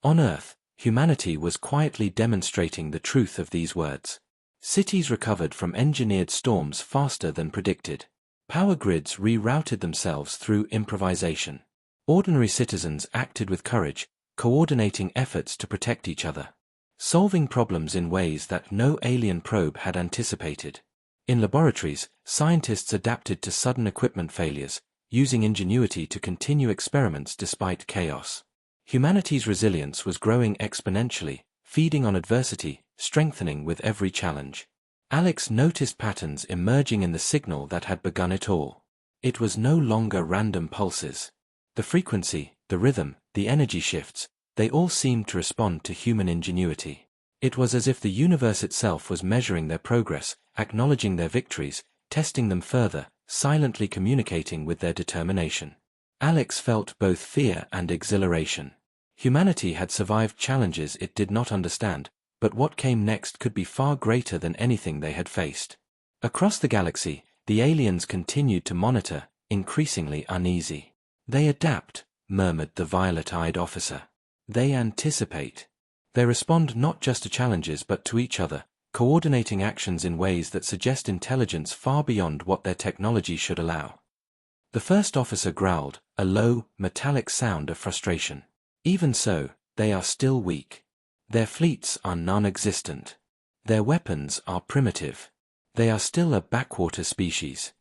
S1: On Earth, humanity was quietly demonstrating the truth of these words. Cities recovered from engineered storms faster than predicted. Power grids rerouted themselves through improvisation. Ordinary citizens acted with courage, coordinating efforts to protect each other, solving problems in ways that no alien probe had anticipated. In laboratories, scientists adapted to sudden equipment failures, using ingenuity to continue experiments despite chaos. Humanity's resilience was growing exponentially, feeding on adversity, strengthening with every challenge. Alex noticed patterns emerging in the signal that had begun it all. It was no longer random pulses. The frequency, the rhythm, the energy shifts, they all seemed to respond to human ingenuity. It was as if the universe itself was measuring their progress, acknowledging their victories, testing them further, silently communicating with their determination. Alex felt both fear and exhilaration. Humanity had survived challenges it did not understand, but what came next could be far greater than anything they had faced. Across the galaxy, the aliens continued to monitor, increasingly uneasy. "They adapt," murmured the violet-eyed officer. "They anticipate. They respond not just to challenges but to each other, coordinating actions in ways that suggest intelligence far beyond what their technology should allow." The first officer growled, a low, metallic sound of frustration. "Even so, they are still weak. Their fleets are non-existent. Their weapons are primitive. They are still a backwater species."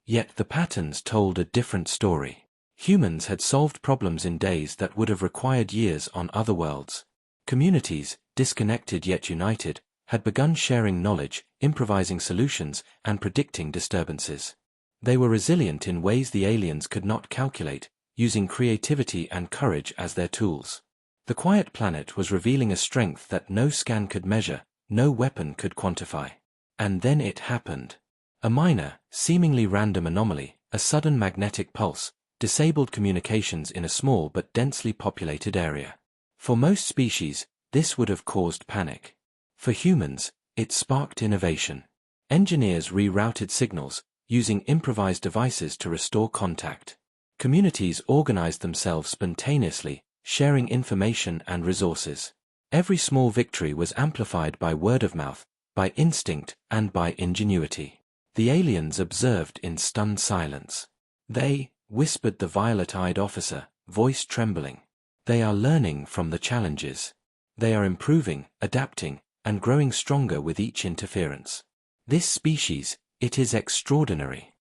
S1: Yet the patterns told a different story. Humans had solved problems in days that would have required years on other worlds. Communities, disconnected yet united, had begun sharing knowledge, improvising solutions, and predicting disturbances. They were resilient in ways the aliens could not calculate, using creativity and courage as their tools. The quiet planet was revealing a strength that no scan could measure, no weapon could quantify. And then it happened. A minor, seemingly random anomaly, a sudden magnetic pulse, disabled communications in a small but densely populated area. For most species, this would have caused panic. For humans, it sparked innovation. Engineers rerouted signals, using improvised devices to restore contact. Communities organized themselves spontaneously, sharing information and resources. Every small victory was amplified by word of mouth, by instinct, and by ingenuity. The aliens observed in stunned silence. "They," whispered the violet-eyed officer, voice trembling. "They are learning from the challenges. They are improving, adapting, and growing stronger with each interference. This species, it is extraordinary."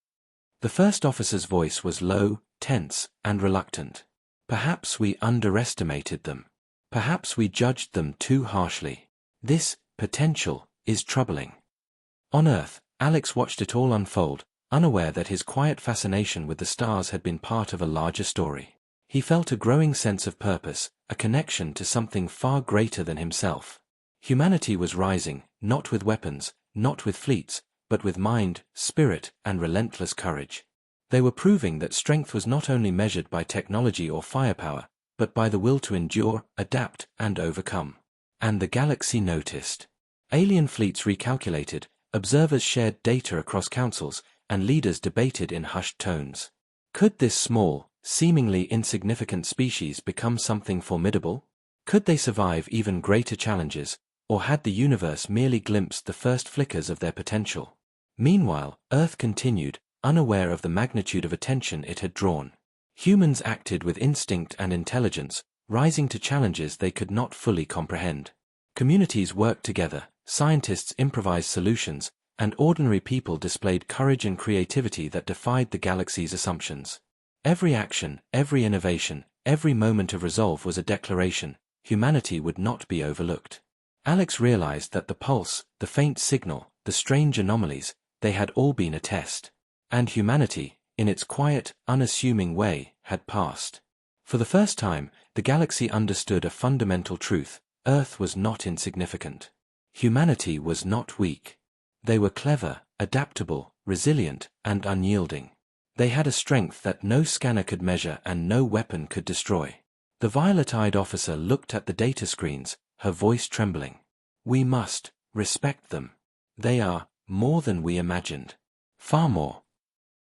S1: The first officer's voice was low, tense, and reluctant. "Perhaps we underestimated them. Perhaps we judged them too harshly. This potential is troubling." On Earth, Alex watched it all unfold, unaware that his quiet fascination with the stars had been part of a larger story. He felt a growing sense of purpose, a connection to something far greater than himself. Humanity was rising, not with weapons, not with fleets, but with mind, spirit, and relentless courage. They were proving that strength was not only measured by technology or firepower, but by the will to endure, adapt, and overcome. And the galaxy noticed. Alien fleets recalculated, observers shared data across councils, and leaders debated in hushed tones. Could this small, seemingly insignificant species become something formidable? Could they survive even greater challenges, or had the universe merely glimpsed the first flickers of their potential? Meanwhile, Earth continued, unaware of the magnitude of attention it had drawn. Humans acted with instinct and intelligence, rising to challenges they could not fully comprehend. Communities worked together, scientists improvised solutions, and ordinary people displayed courage and creativity that defied the galaxy's assumptions. Every action, every innovation, every moment of resolve was a declaration: humanity would not be overlooked. Alex realized that the pulse, the faint signal, the strange anomalies, they had all been a test. And humanity, in its quiet, unassuming way, had passed. For the first time, the galaxy understood a fundamental truth: Earth was not insignificant. Humanity was not weak. They were clever, adaptable, resilient, and unyielding. They had a strength that no scanner could measure and no weapon could destroy. The violet-eyed officer looked at the data screens, her voice trembling. "We must respect them. They are more than we imagined. Far more."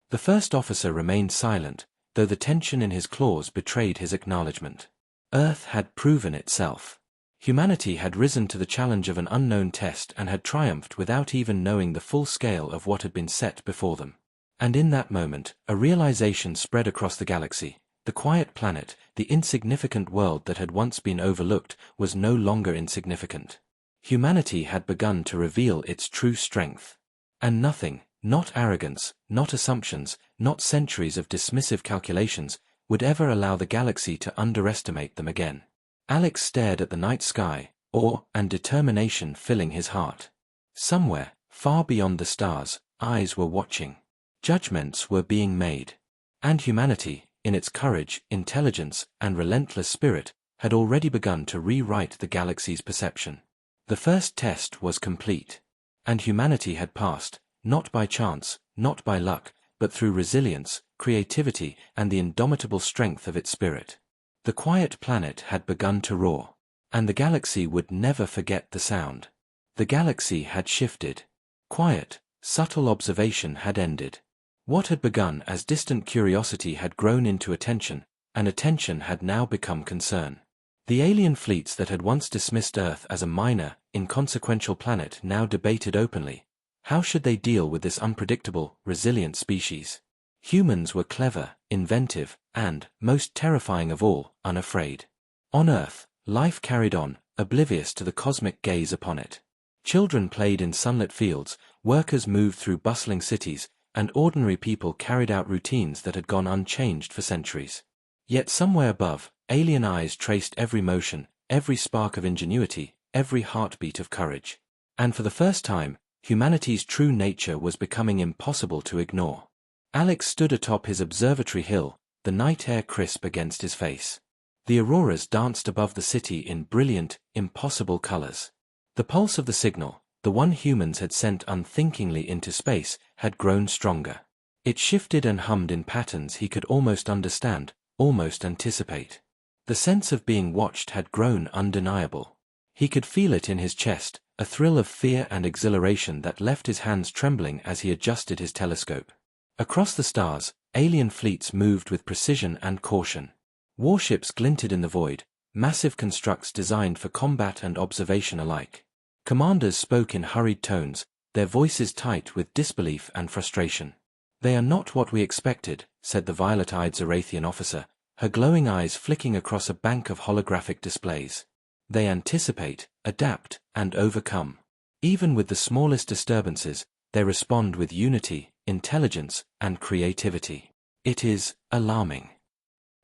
S1: The first officer remained silent, though the tension in his claws betrayed his acknowledgement. Earth had proven itself. Humanity had risen to the challenge of an unknown test and had triumphed without even knowing the full scale of what had been set before them. And in that moment, a realization spread across the galaxy. The quiet planet, the insignificant world that had once been overlooked, was no longer insignificant. Humanity had begun to reveal its true strength. And nothing, not arrogance, not assumptions, not centuries of dismissive calculations, would ever allow the galaxy to underestimate them again. Alex stared at the night sky, awe and determination filling his heart. Somewhere, far beyond the stars, eyes were watching. Judgments were being made. And humanity, in its courage, intelligence, and relentless spirit, had already begun to rewrite the galaxy's perception. The first test was complete. And humanity had passed, not by chance, not by luck, but through resilience, creativity, and the indomitable strength of its spirit. The quiet planet had begun to roar. And the galaxy would never forget the sound. The galaxy had shifted. Quiet, subtle observation had ended. What had begun as distant curiosity had grown into attention, and attention had now become concern. The alien fleets that had once dismissed Earth as a minor, inconsequential planet now debated openly. How should they deal with this unpredictable, resilient species? Humans were clever, inventive, and, most terrifying of all, unafraid. On Earth, life carried on, oblivious to the cosmic gaze upon it. Children played in sunlit fields, workers moved through bustling cities, and ordinary people carried out routines that had gone unchanged for centuries. Yet somewhere above, alien eyes traced every motion, every spark of ingenuity, every heartbeat of courage. And for the first time, humanity's true nature was becoming impossible to ignore. Alex stood atop his observatory hill, the night air crisp against his face. The auroras danced above the city in brilliant, impossible colors. The pulse of the signal, the one humans had sent unthinkingly into space, had grown stronger. It shifted and hummed in patterns he could almost understand, almost anticipate. The sense of being watched had grown undeniable. He could feel it in his chest, a thrill of fear and exhilaration that left his hands trembling as he adjusted his telescope. Across the stars, alien fleets moved with precision and caution. Warships glinted in the void, massive constructs designed for combat and observation alike. Commanders spoke in hurried tones, their voices tight with disbelief and frustration. "They are not what we expected," said the violet-eyed Zorathian officer, her glowing eyes flicking across a bank of holographic displays. "They anticipate, adapt, and overcome. Even with the smallest disturbances, they respond with unity, intelligence, and creativity. It is alarming."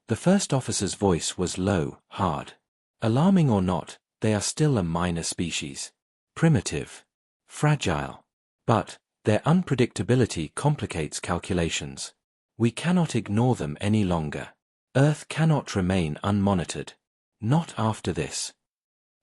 S1: The first officer's voice was low, hard. "Alarming or not, they are still a minor species. Primitive. Fragile. But their unpredictability complicates calculations. We cannot ignore them any longer. Earth cannot remain unmonitored. Not after this."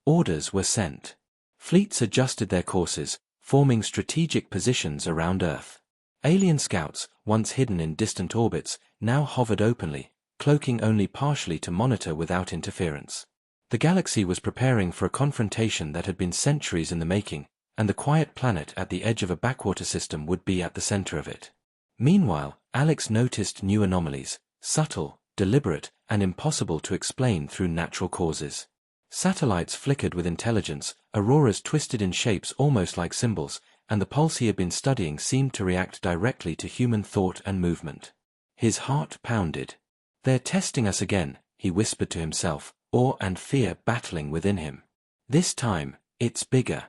S1: Orders were sent. Fleets adjusted their courses, forming strategic positions around Earth. Alien scouts, once hidden in distant orbits, now hovered openly, cloaking only partially to monitor without interference. The galaxy was preparing for a confrontation that had been centuries in the making, and the quiet planet at the edge of a backwater system would be at the center of it. Meanwhile, Alex noticed new anomalies, subtle, deliberate, and impossible to explain through natural causes. Satellites flickered with intelligence, auroras twisted in shapes almost like symbols, and the pulse he had been studying seemed to react directly to human thought and movement. His heart pounded. "They're testing us again," he whispered to himself, awe and fear battling within him. "This time, it's bigger."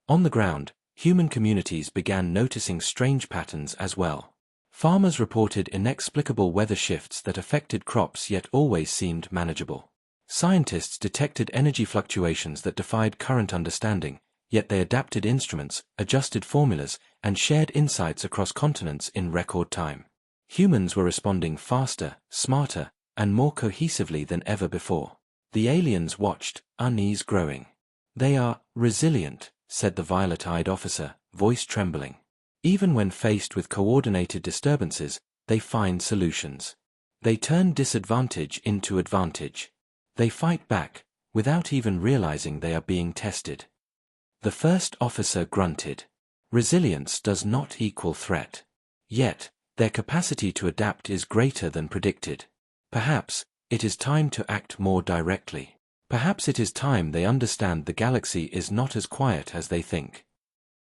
S1: On the ground, human communities began noticing strange patterns as well. Farmers reported inexplicable weather shifts that affected crops yet always seemed manageable. Scientists detected energy fluctuations that defied current understanding, yet they adapted instruments, adjusted formulas, and shared insights across continents in record time. Humans were responding faster, smarter, and more cohesively than ever before. The aliens watched, unease growing. "They are resilient," said the violet-eyed officer, voice trembling. "Even when faced with coordinated disturbances, they find solutions. They turn disadvantage into advantage. They fight back, without even realizing they are being tested." The first officer grunted. Resilience does not equal threat. Yet, their capacity to adapt is greater than predicted. Perhaps, it is time to act more directly. Perhaps it is time they understand the galaxy is not as quiet as they think.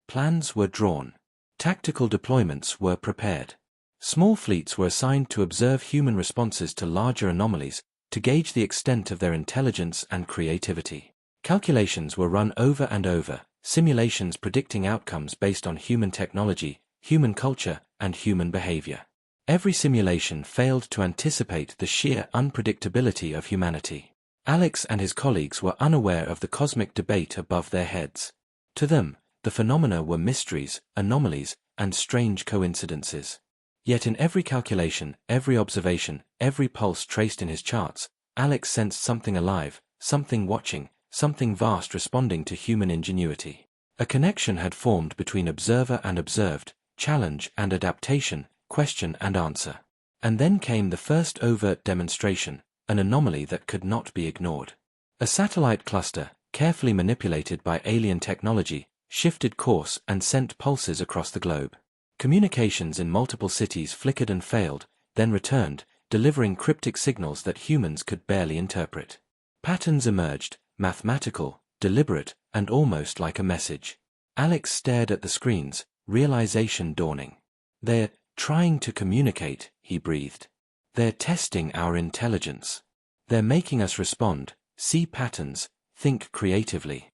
S1: Plans were drawn. Tactical deployments were prepared. Small fleets were assigned to observe human responses to larger anomalies, to gauge the extent of their intelligence and creativity. Calculations were run over and over, simulations predicting outcomes based on human technology, human culture, and human behavior. Every simulation failed to anticipate the sheer unpredictability of humanity. Alex and his colleagues were unaware of the cosmic debate above their heads. To them, the phenomena were mysteries, anomalies, and strange coincidences. Yet in every calculation, every observation, every pulse traced in his charts, Alex sensed something alive, something watching, something vast responding to human ingenuity. A connection had formed between observer and observed, challenge and adaptation, question and answer. And then came the first overt demonstration, an anomaly that could not be ignored. A satellite cluster, carefully manipulated by alien technology, shifted course and sent pulses across the globe. Communications in multiple cities flickered and failed, then returned, delivering cryptic signals that humans could barely interpret. Patterns emerged, mathematical, deliberate, and almost like a message. Alex stared at the screens, realization dawning. "They're trying to communicate," he breathed. "They're testing our intelligence. They're making us respond, see patterns, think creatively."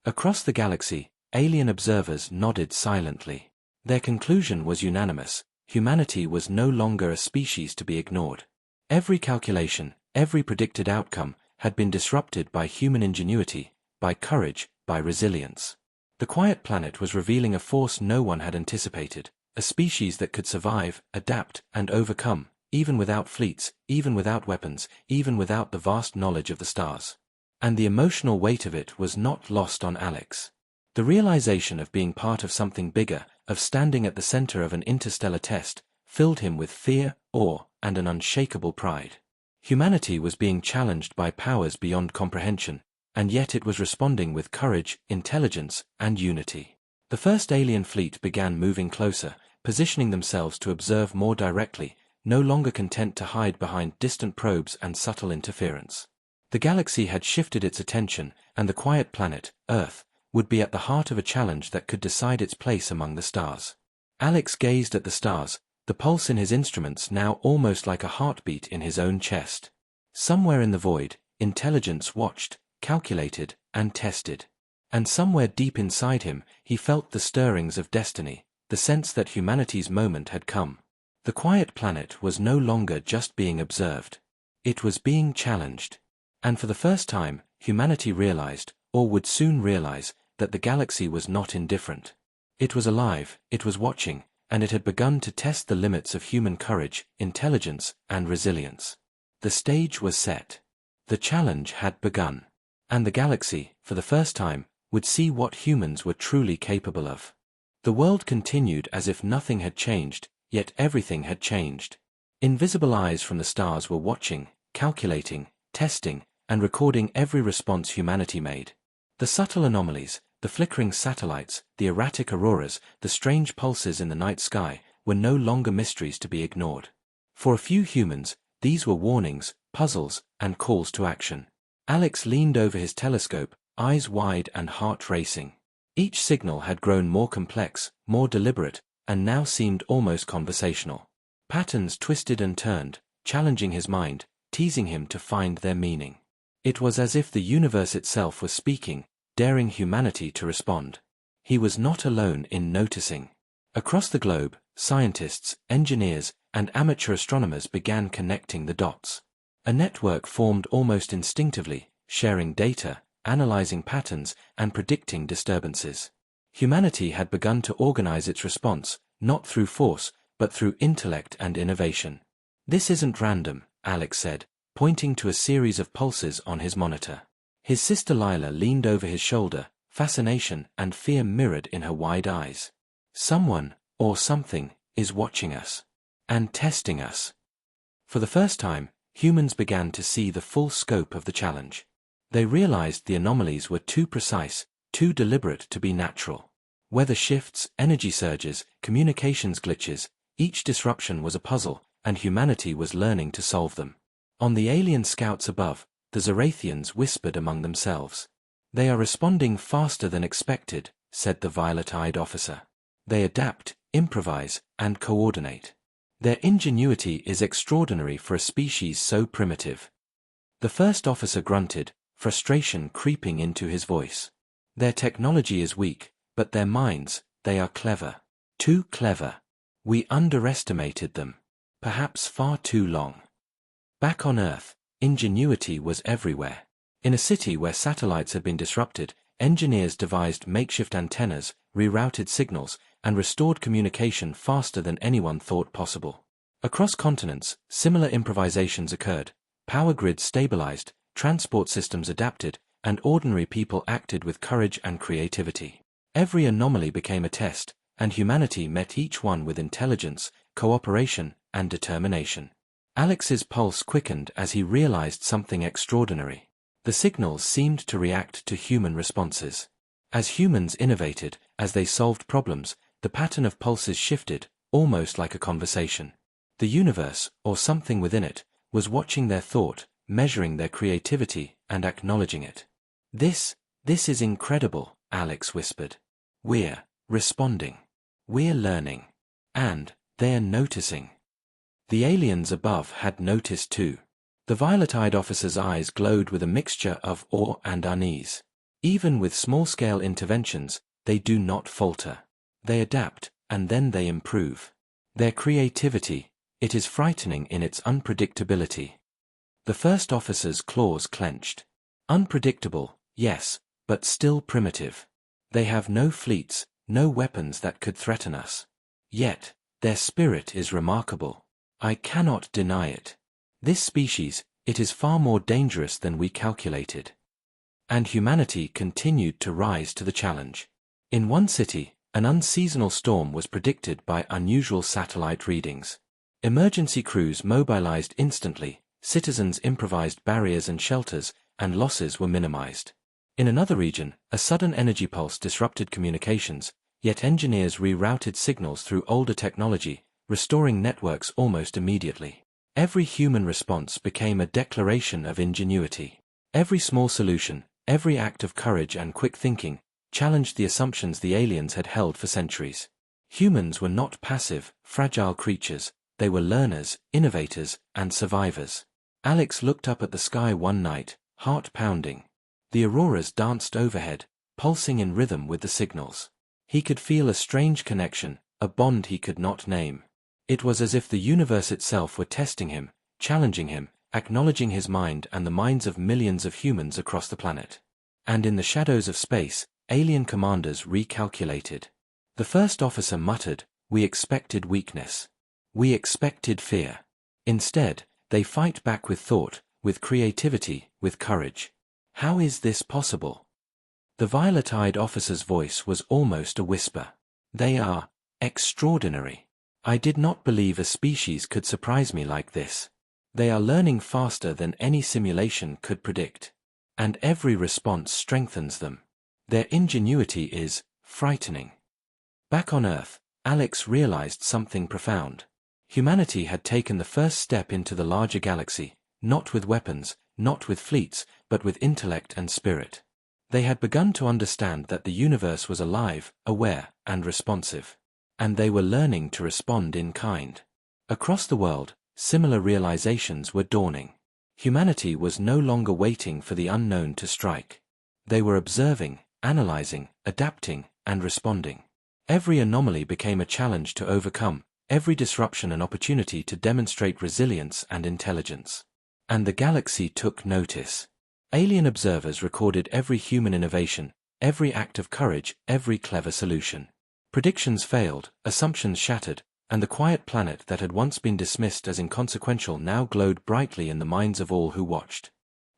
S1: Across the galaxy, alien observers nodded silently. Their conclusion was unanimous: humanity was no longer a species to be ignored. Every calculation, every predicted outcome, had been disrupted by human ingenuity, by courage, by resilience. The quiet planet was revealing a force no one had anticipated, a species that could survive, adapt, and overcome, even without fleets, even without weapons, even without the vast knowledge of the stars. And the emotional weight of it was not lost on Alex. The realization of being part of something bigger, of standing at the center of an interstellar test, filled him with fear, awe, and an unshakable pride. Humanity was being challenged by powers beyond comprehension, and yet it was responding with courage, intelligence, and unity. The first alien fleet began moving closer, positioning themselves to observe more directly, no longer content to hide behind distant probes and subtle interference. The galaxy had shifted its attention, and the quiet planet, Earth, would be at the heart of a challenge that could decide its place among the stars. Alex gazed at the stars, the pulse in his instruments now almost like a heartbeat in his own chest. Somewhere in the void, intelligence watched, calculated, and tested. And somewhere deep inside him, he felt the stirrings of destiny, the sense that humanity's moment had come. The quiet planet was no longer just being observed. It was being challenged. And for the first time, humanity realized, or would soon realize, that the galaxy was not indifferent. It was alive, it was watching, and it had begun to test the limits of human courage, intelligence, and resilience. The stage was set. The challenge had begun. And the galaxy, for the first time, would see what humans were truly capable of. The world continued as if nothing had changed, yet everything had changed. Invisible eyes from the stars were watching, calculating, testing, and recording every response humanity made. The subtle anomalies, the flickering satellites, the erratic auroras, the strange pulses in the night sky, were no longer mysteries to be ignored. For a few humans, These were warnings, puzzles, and calls to action. Alex leaned over his telescope, eyes wide and heart racing. Each signal had grown more complex, more deliberate, and now seemed almost conversational. Patterns twisted and turned, challenging his mind, teasing him to find their meaning. It was as if the universe itself was speaking, daring humanity to respond. He was not alone in noticing. Across the globe, scientists, engineers, and amateur astronomers began connecting the dots. A network formed almost instinctively, sharing data, analyzing patterns, and predicting disturbances. Humanity had begun to organize its response, not through force, but through intellect and innovation. "This isn't random," Alex said, pointing to a series of pulses on his monitor. His sister Lila leaned over his shoulder, fascination and fear mirrored in her wide eyes. "Someone, or something, is watching us. And testing us." For the first time, humans began to see the full scope of the challenge. They realized the anomalies were too precise, too deliberate to be natural. Weather shifts, energy surges, communications glitches, each disruption was a puzzle, and humanity was learning to solve them. On the alien scouts above, the Zorathians whispered among themselves. "They are responding faster than expected," said the violet-eyed officer. "They adapt, improvise, and coordinate. Their ingenuity is extraordinary for a species so primitive." The first officer grunted, frustration creeping into his voice. "Their technology is weak, but their minds, they are clever. Too clever. We underestimated them. Perhaps far too long." Back on Earth, ingenuity was everywhere. In a city where satellites had been disrupted, engineers devised makeshift antennas, rerouted signals, and restored communication faster than anyone thought possible. Across continents, similar improvisations occurred. Power grids stabilized, transport systems adapted, and ordinary people acted with courage and creativity. Every anomaly became a test, and humanity met each one with intelligence, cooperation, and determination. Alex's pulse quickened as he realized something extraordinary. The signals seemed to react to human responses. As humans innovated, as they solved problems, the pattern of pulses shifted, almost like a conversation. The universe, or something within it, was watching their thought, measuring their creativity, and acknowledging it. This is incredible," Alex whispered. "We're responding. We're learning. And they're noticing." The aliens above had noticed too. The violet-eyed officer's eyes glowed with a mixture of awe and unease. Even with small-scale interventions, they do not falter. They adapt, and then they improve. Their creativity, it is frightening in its unpredictability. The first officer's claws clenched. Unpredictable, yes, but still primitive. They have no fleets, no weapons that could threaten us. Yet, their spirit is remarkable. I cannot deny it. This species, it is far more dangerous than we calculated. And humanity continued to rise to the challenge. In one city, an unseasonal storm was predicted by unusual satellite readings. Emergency crews mobilized instantly, citizens improvised barriers and shelters, and losses were minimized. In another region, a sudden energy pulse disrupted communications, yet engineers rerouted signals through older technology, restoring networks almost immediately. Every human response became a declaration of ingenuity. Every small solution, every act of courage and quick thinking, challenged the assumptions the aliens had held for centuries. Humans were not passive, fragile creatures, they were learners, innovators, and survivors. Alex looked up at the sky one night, heart pounding. The auroras danced overhead, pulsing in rhythm with the signals. He could feel a strange connection, a bond he could not name. It was as if the universe itself were testing him, challenging him, acknowledging his mind and the minds of millions of humans across the planet. And in the shadows of space, alien commanders recalculated. The first officer muttered, "We expected weakness. We expected fear." Instead, they fight back with thought, with creativity, with courage. How is this possible? The violet-eyed officer's voice was almost a whisper. "They are extraordinary. I did not believe a species could surprise me like this. They are learning faster than any simulation could predict. And every response strengthens them. Their ingenuity is frightening." Back on Earth, Alex realized something profound. Humanity had taken the first step into the larger galaxy, not with weapons, not with fleets, but with intellect and spirit. They had begun to understand that the universe was alive, aware, and responsive. And they were learning to respond in kind. Across the world, similar realizations were dawning. Humanity was no longer waiting for the unknown to strike. They were observing, analyzing, adapting, and responding. Every anomaly became a challenge to overcome, every disruption an opportunity to demonstrate resilience and intelligence. And the galaxy took notice. Alien observers recorded every human innovation, every act of courage, every clever solution. Predictions failed, assumptions shattered, and the quiet planet that had once been dismissed as inconsequential now glowed brightly in the minds of all who watched.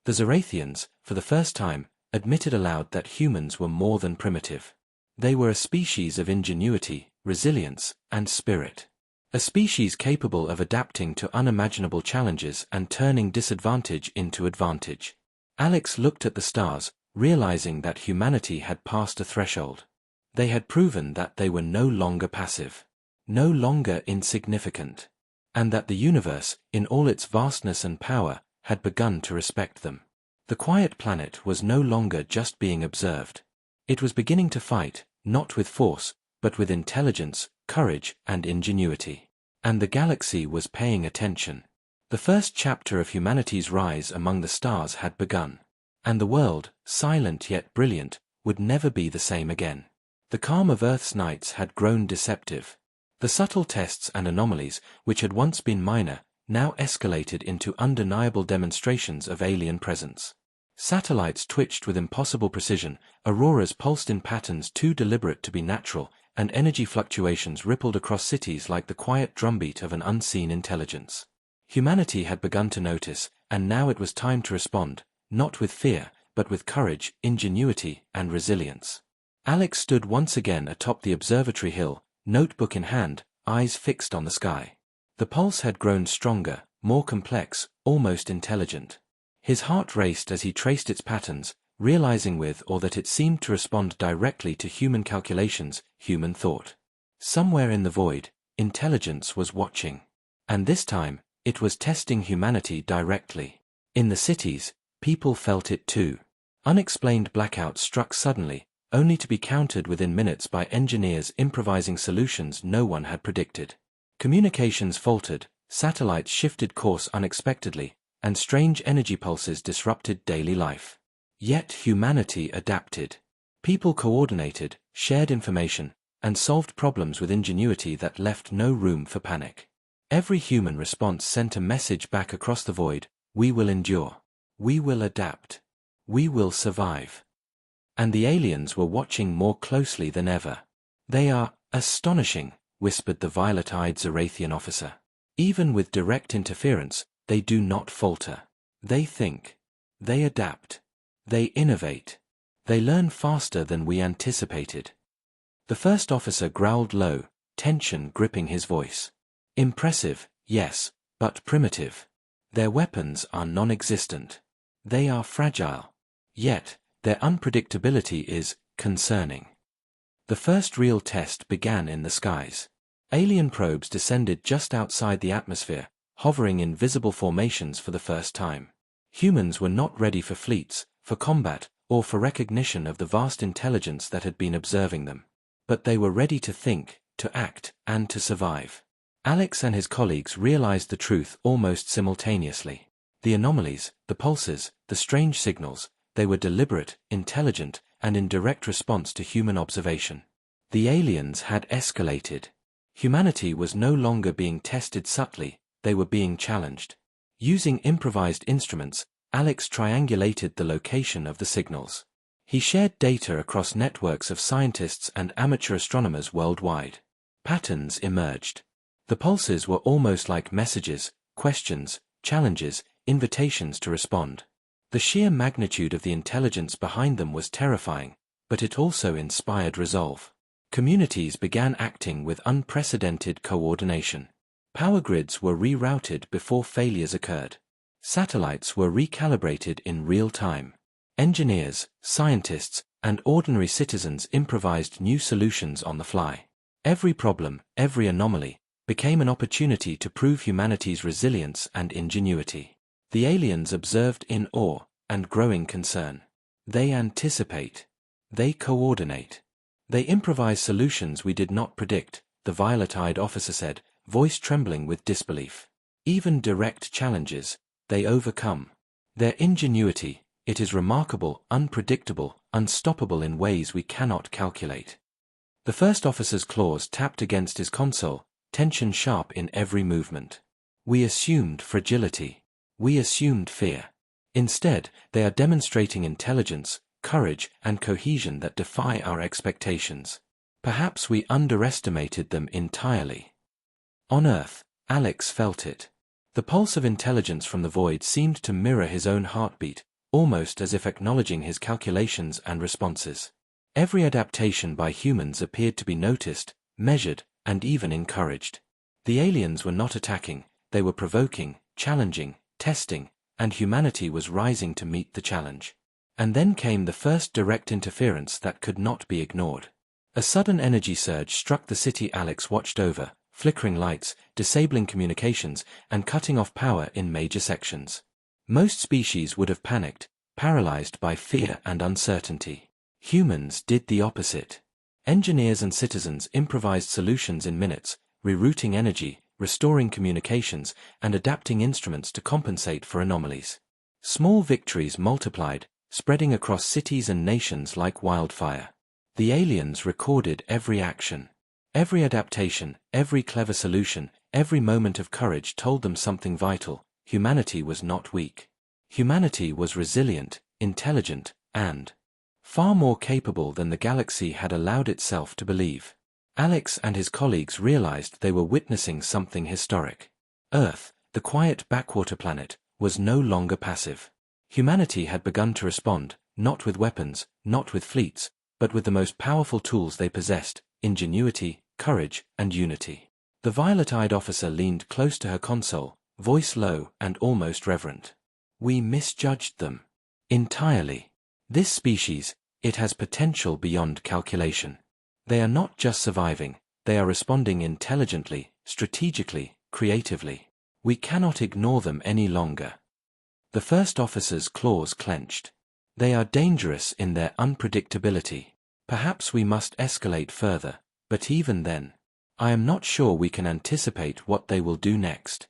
S1: The Zorathians, for the first time, admitted aloud that humans were more than primitive. They were a species of ingenuity, resilience, and spirit. A species capable of adapting to unimaginable challenges and turning disadvantage into advantage. Alex looked at the stars, realizing that humanity had passed a threshold. They had proven that they were no longer passive, no longer insignificant, and that the universe, in all its vastness and power, had begun to respect them. The quiet planet was no longer just being observed. It was beginning to fight, not with force, but with intelligence, courage, and ingenuity. And the galaxy was paying attention. The first chapter of humanity's rise among the stars had begun. And the world, silent yet brilliant, would never be the same again. The calm of Earth's nights had grown deceptive. The subtle tests and anomalies, which had once been minor, now escalated into undeniable demonstrations of alien presence. Satellites twitched with impossible precision, auroras pulsed in patterns too deliberate to be natural, and energy fluctuations rippled across cities like the quiet drumbeat of an unseen intelligence. Humanity had begun to notice, and now it was time to respond, not with fear, but with courage, ingenuity, and resilience. Alex stood once again atop the observatory hill, notebook in hand, eyes fixed on the sky. The pulse had grown stronger, more complex, almost intelligent. His heart raced as he traced its patterns, realizing with awe that it seemed to respond directly to human calculations, human thought. Somewhere in the void, intelligence was watching. And this time, it was testing humanity directly. In the cities, people felt it too. Unexplained blackouts struck suddenly, only to be countered within minutes by engineers improvising solutions no one had predicted. Communications faltered, satellites shifted course unexpectedly, and strange energy pulses disrupted daily life. Yet humanity adapted. People coordinated, shared information, and solved problems with ingenuity that left no room for panic. Every human response sent a message back across the void: we will endure. We will adapt. We will survive. And the aliens were watching more closely than ever. They are astonishing, whispered the violet-eyed Zorathian officer. Even with direct interference, they do not falter. They think. They adapt. They innovate. They learn faster than we anticipated. The first officer growled low, tension gripping his voice. Impressive, yes, but primitive. Their weapons are non-existent. They are fragile. Yet, their unpredictability is concerning. The first real test began in the skies. Alien probes descended just outside the atmosphere, hovering in visible formations for the first time. Humans were not ready for fleets, for combat, or for recognition of the vast intelligence that had been observing them. But they were ready to think, to act, and to survive. Alex and his colleagues realized the truth almost simultaneously. The anomalies, the pulses, the strange signals, they were deliberate, intelligent, and in direct response to human observation. The aliens had escalated. Humanity was no longer being tested subtly, they were being challenged. Using improvised instruments, Alex triangulated the location of the signals. He shared data across networks of scientists and amateur astronomers worldwide. Patterns emerged. The pulses were almost like messages, questions, challenges, invitations to respond. The sheer magnitude of the intelligence behind them was terrifying, but it also inspired resolve. Communities began acting with unprecedented coordination. Power grids were rerouted before failures occurred. Satellites were recalibrated in real time. Engineers, scientists, and ordinary citizens improvised new solutions on the fly. Every problem, every anomaly, became an opportunity to prove humanity's resilience and ingenuity. The aliens observed in awe and growing concern. They anticipate. They coordinate. They improvise solutions we did not predict, the violet-eyed officer said, voice trembling with disbelief. Even direct challenges, they overcome. Their ingenuity, it is remarkable, unpredictable, unstoppable in ways we cannot calculate. The first officer's claws tapped against his console, tension sharp in every movement. We assumed fragility. We assumed fear. Instead, they are demonstrating intelligence, courage, and cohesion that defy our expectations. Perhaps we underestimated them entirely. On Earth, Alex felt it. The pulse of intelligence from the void seemed to mirror his own heartbeat, almost as if acknowledging his calculations and responses. Every adaptation by humans appeared to be noticed, measured, and even encouraged. The aliens were not attacking, they were provoking, challenging, testing, and humanity was rising to meet the challenge. And then came the first direct interference that could not be ignored. A sudden energy surge struck the city Alex watched over, flickering lights, disabling communications, and cutting off power in major sections. Most species would have panicked, paralyzed by fear and uncertainty. Humans did the opposite. Engineers and citizens improvised solutions in minutes, rerouting energy, restoring communications, and adapting instruments to compensate for anomalies. Small victories multiplied, spreading across cities and nations like wildfire. The aliens recorded every action. Every adaptation, every clever solution, every moment of courage told them something vital. Humanity was not weak. Humanity was resilient, intelligent, and far more capable than the galaxy had allowed itself to believe. Alex and his colleagues realized they were witnessing something historic. Earth, the quiet backwater planet, was no longer passive. Humanity had begun to respond, not with weapons, not with fleets, but with the most powerful tools they possessed: ingenuity, courage, and unity. The violet-eyed officer leaned close to her console, voice low and almost reverent. We misjudged them. Entirely. This species, it has potential beyond calculation. They are not just surviving, they are responding intelligently, strategically, creatively. We cannot ignore them any longer. The first officer's claws clenched. They are dangerous in their unpredictability. Perhaps we must escalate further, but even then, I am not sure we can anticipate what they will do next.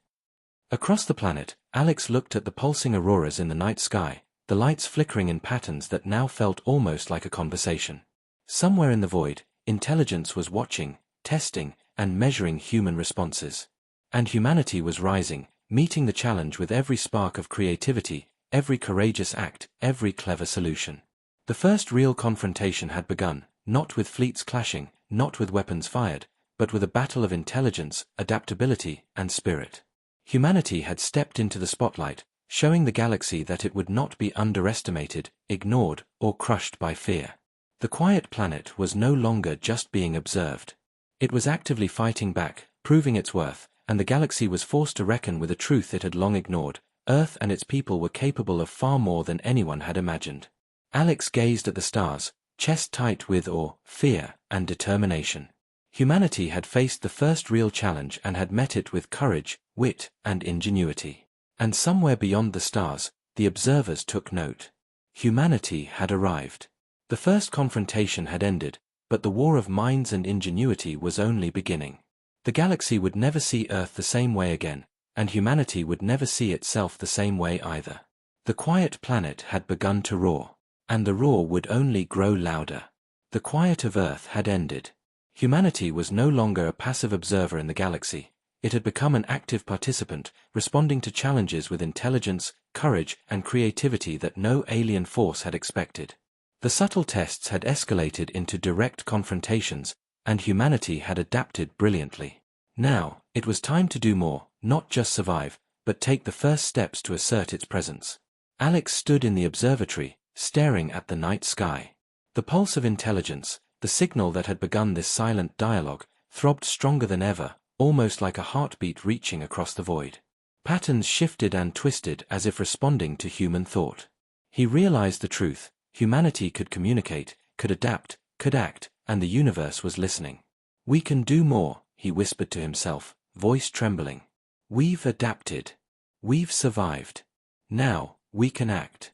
S1: Across the planet, Alex looked at the pulsing auroras in the night sky, the lights flickering in patterns that now felt almost like a conversation. Somewhere in the void, intelligence was watching, testing, and measuring human responses. And humanity was rising, meeting the challenge with every spark of creativity, every courageous act, every clever solution. The first real confrontation had begun, not with fleets clashing, not with weapons fired, but with a battle of intelligence, adaptability, and spirit. Humanity had stepped into the spotlight, showing the galaxy that it would not be underestimated, ignored, or crushed by fear. The quiet planet was no longer just being observed. It was actively fighting back, proving its worth, and the galaxy was forced to reckon with a truth it had long ignored: Earth and its people were capable of far more than anyone had imagined. Alex gazed at the stars, chest tight with awe, fear, and determination. Humanity had faced the first real challenge and had met it with courage, wit, and ingenuity. And somewhere beyond the stars, the observers took note. Humanity had arrived. The first confrontation had ended, but the war of minds and ingenuity was only beginning. The galaxy would never see Earth the same way again, and humanity would never see itself the same way either. The quiet planet had begun to roar, and the roar would only grow louder. The quiet of Earth had ended. Humanity was no longer a passive observer in the galaxy. It had become an active participant, responding to challenges with intelligence, courage, and creativity that no alien force had expected. The subtle tests had escalated into direct confrontations, and humanity had adapted brilliantly. Now, it was time to do more, not just survive, but take the first steps to assert its presence. Alex stood in the observatory, staring at the night sky. The pulse of intelligence, the signal that had begun this silent dialogue, throbbed stronger than ever, almost like a heartbeat reaching across the void. Patterns shifted and twisted as if responding to human thought. He realized the truth: humanity could communicate, could adapt, could act, and the universe was listening. We can do more, he whispered to himself, voice trembling. We've adapted. We've survived. Now, we can act.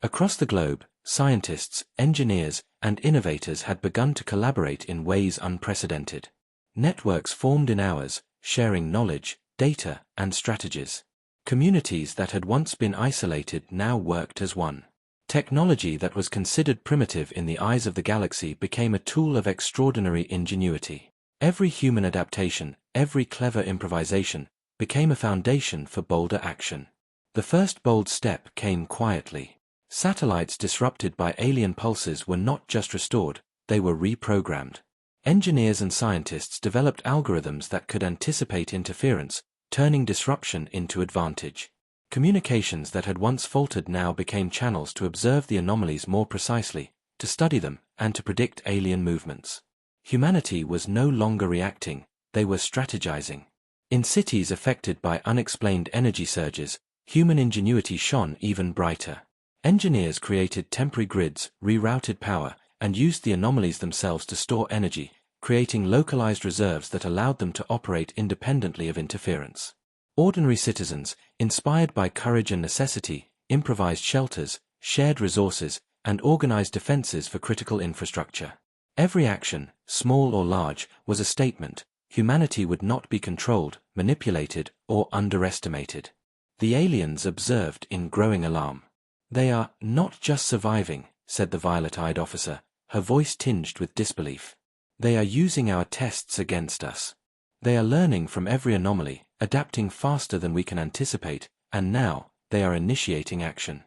S1: Across the globe, scientists, engineers, and innovators had begun to collaborate in ways unprecedented. Networks formed in hours, sharing knowledge, data, and strategies. Communities that had once been isolated now worked as one. Technology that was considered primitive in the eyes of the galaxy became a tool of extraordinary ingenuity. Every human adaptation, every clever improvisation, became a foundation for bolder action. The first bold step came quietly. Satellites disrupted by alien pulses were not just restored, they were reprogrammed. Engineers and scientists developed algorithms that could anticipate interference, turning disruption into advantage. Communications that had once faltered now became channels to observe the anomalies more precisely, to study them, and to predict alien movements. Humanity was no longer reacting, they were strategizing. In cities affected by unexplained energy surges, human ingenuity shone even brighter. Engineers created temporary grids, rerouted power, and used the anomalies themselves to store energy, creating localized reserves that allowed them to operate independently of interference. Ordinary citizens, inspired by courage and necessity, improvised shelters, shared resources, and organized defenses for critical infrastructure. Every action, small or large, was a statement. Humanity would not be controlled, manipulated, or underestimated. The aliens observed in growing alarm. "They are not just surviving," said the violet-eyed officer, her voice tinged with disbelief. "They are using our tests against us. They are learning from every anomaly, adapting faster than we can anticipate, and now, they are initiating action."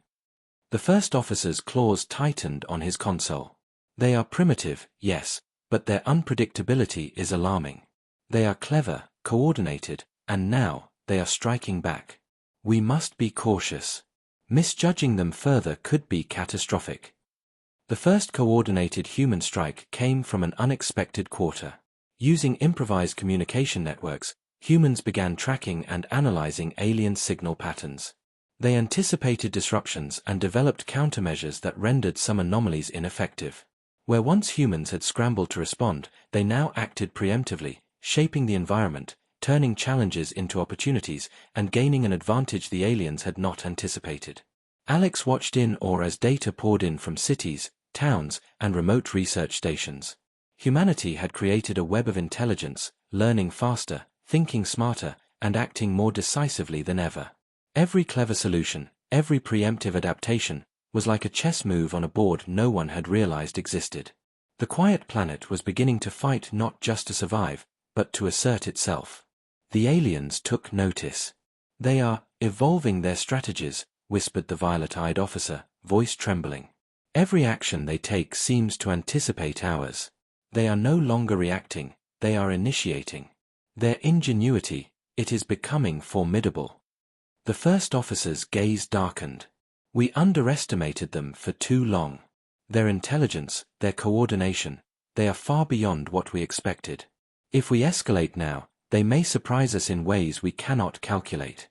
S1: The first officer's claws tightened on his console. "They are primitive, yes, but their unpredictability is alarming. They are clever, coordinated, and now, they are striking back. We must be cautious. Misjudging them further could be catastrophic." The first coordinated human strike came from an unexpected quarter. Using improvised communication networks, humans began tracking and analyzing alien signal patterns. They anticipated disruptions and developed countermeasures that rendered some anomalies ineffective. Where once humans had scrambled to respond, they now acted preemptively, shaping the environment, turning challenges into opportunities, and gaining an advantage the aliens had not anticipated. Alex watched in awe as data poured in from cities, towns, and remote research stations. Humanity had created a web of intelligence, learning faster, thinking smarter, and acting more decisively than ever. Every clever solution, every preemptive adaptation, was like a chess move on a board no one had realized existed. The quiet planet was beginning to fight not just to survive, but to assert itself. The aliens took notice. "They are evolving their strategies," whispered the violet-eyed officer, voice trembling. "Every action they take seems to anticipate ours. They are no longer reacting, they are initiating. Their ingenuity, it is becoming formidable." The first officer's gaze darkened. "We underestimated them for too long. Their intelligence, their coordination, they are far beyond what we expected. If we escalate now, they may surprise us in ways we cannot calculate."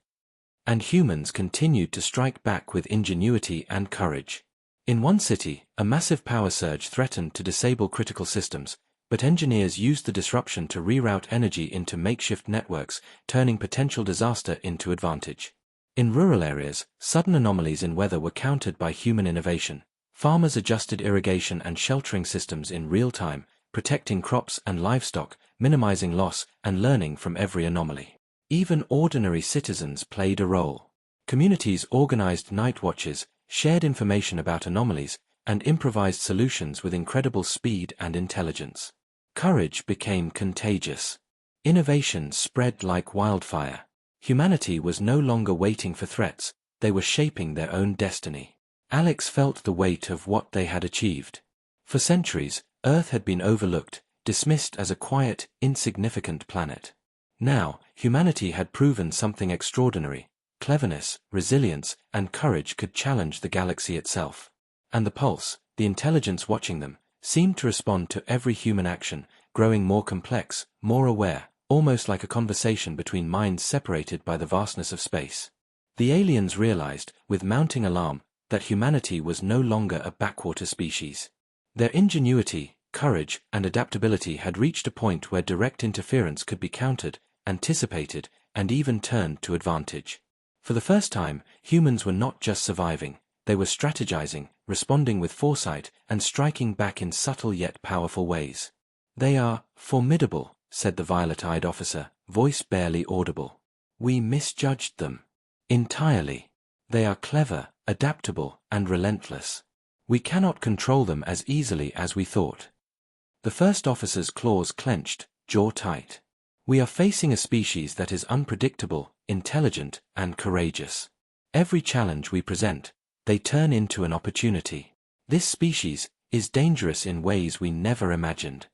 S1: And humans continued to strike back with ingenuity and courage. In one city, a massive power surge threatened to disable critical systems, but engineers used the disruption to reroute energy into makeshift networks, turning potential disaster into advantage. In rural areas, sudden anomalies in weather were countered by human innovation. Farmers adjusted irrigation and sheltering systems in real time, protecting crops and livestock, minimizing loss, and learning from every anomaly. Even ordinary citizens played a role. Communities organized night watches, shared information about anomalies, and improvised solutions with incredible speed and intelligence. Courage became contagious. Innovation spread like wildfire. Humanity was no longer waiting for threats, they were shaping their own destiny. Alex felt the weight of what they had achieved. For centuries, Earth had been overlooked, dismissed as a quiet, insignificant planet. Now, humanity had proven something extraordinary. Cleverness, resilience, and courage could challenge the galaxy itself. And the pulse, the intelligence watching them, seemed to respond to every human action, growing more complex, more aware, almost like a conversation between minds separated by the vastness of space. The aliens realized, with mounting alarm, that humanity was no longer a backwater species. Their ingenuity, courage, and adaptability had reached a point where direct interference could be countered, anticipated, and even turned to advantage. For the first time, humans were not just surviving, they were strategizing, responding with foresight, and striking back in subtle yet powerful ways. "They are formidable," said the violet-eyed officer, voice barely audible. "We misjudged them. Entirely. They are clever, adaptable, and relentless. We cannot control them as easily as we thought." The first officer's claws clenched, jaw tight. "We are facing a species that is unpredictable, intelligent, and courageous. Every challenge we present, they turn into an opportunity. This species is dangerous in ways we never imagined."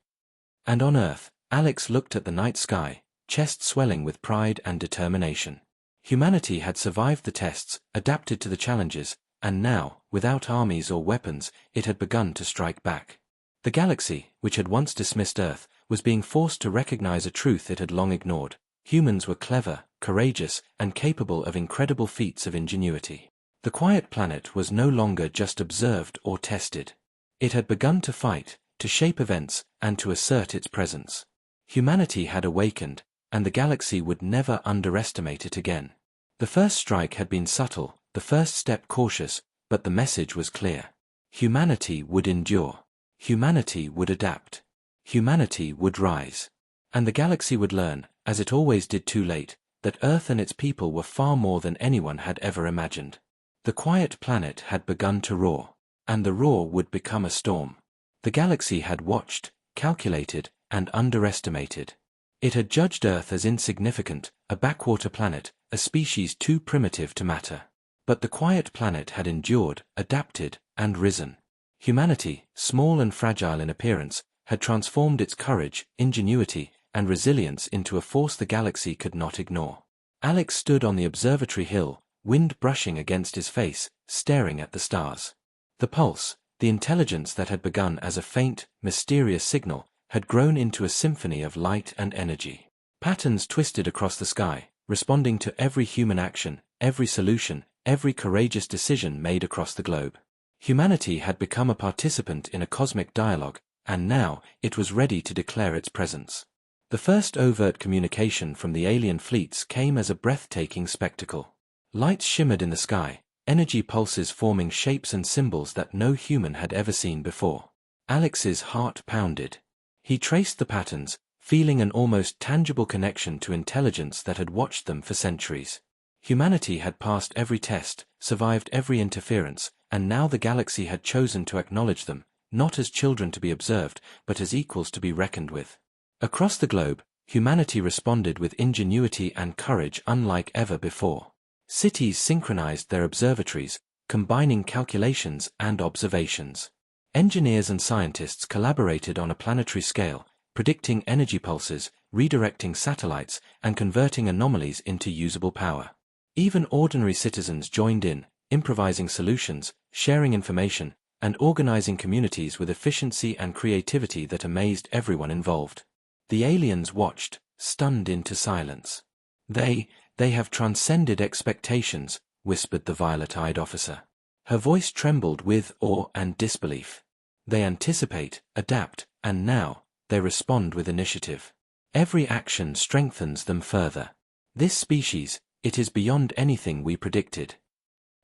S1: And on Earth, Alex looked at the night sky, chest swelling with pride and determination. Humanity had survived the tests, adapted to the challenges, and now, without armies or weapons, it had begun to strike back. The galaxy, which had once dismissed Earth, was being forced to recognize a truth it had long ignored. Humans were clever, courageous, and capable of incredible feats of ingenuity. The quiet planet was no longer just observed or tested. It had begun to fight, to shape events, and to assert its presence. Humanity had awakened, and the galaxy would never underestimate it again. The first strike had been subtle, the first step cautious, but the message was clear. Humanity would endure. Humanity would adapt. Humanity would rise. And the galaxy would learn, as it always did too late, that Earth and its people were far more than anyone had ever imagined. The quiet planet had begun to roar, and the roar would become a storm. The galaxy had watched, calculated, and underestimated. It had judged Earth as insignificant, a backwater planet, a species too primitive to matter. But the quiet planet had endured, adapted, and risen. Humanity, small and fragile in appearance, had transformed its courage, ingenuity, and resilience into a force the galaxy could not ignore. Alex stood on the observatory hill, wind brushing against his face, staring at the stars. The pulse, the intelligence that had begun as a faint, mysterious signal, had grown into a symphony of light and energy. Patterns twisted across the sky, responding to every human action, every solution, every courageous decision made across the globe. Humanity had become a participant in a cosmic dialogue, and now it was ready to declare its presence. The first overt communication from the alien fleets came as a breathtaking spectacle. Lights shimmered in the sky, energy pulses forming shapes and symbols that no human had ever seen before. Alex's heart pounded. He traced the patterns, feeling an almost tangible connection to intelligence that had watched them for centuries. Humanity had passed every test, survived every interference, and now the galaxy had chosen to acknowledge them, not as children to be observed, but as equals to be reckoned with. Across the globe, humanity responded with ingenuity and courage unlike ever before. Cities synchronized their observatories, combining calculations and observations. Engineers and scientists collaborated on a planetary scale, predicting energy pulses, redirecting satellites, and converting anomalies into usable power. Even ordinary citizens joined in, improvising solutions, sharing information, and organizing communities with efficiency and creativity that amazed everyone involved. The aliens watched, stunned into silence. They have transcended expectations," whispered the violet-eyed officer. Her voice trembled with awe and disbelief. "They anticipate, adapt, and now, they respond with initiative. Every action strengthens them further. This species, it is beyond anything we predicted."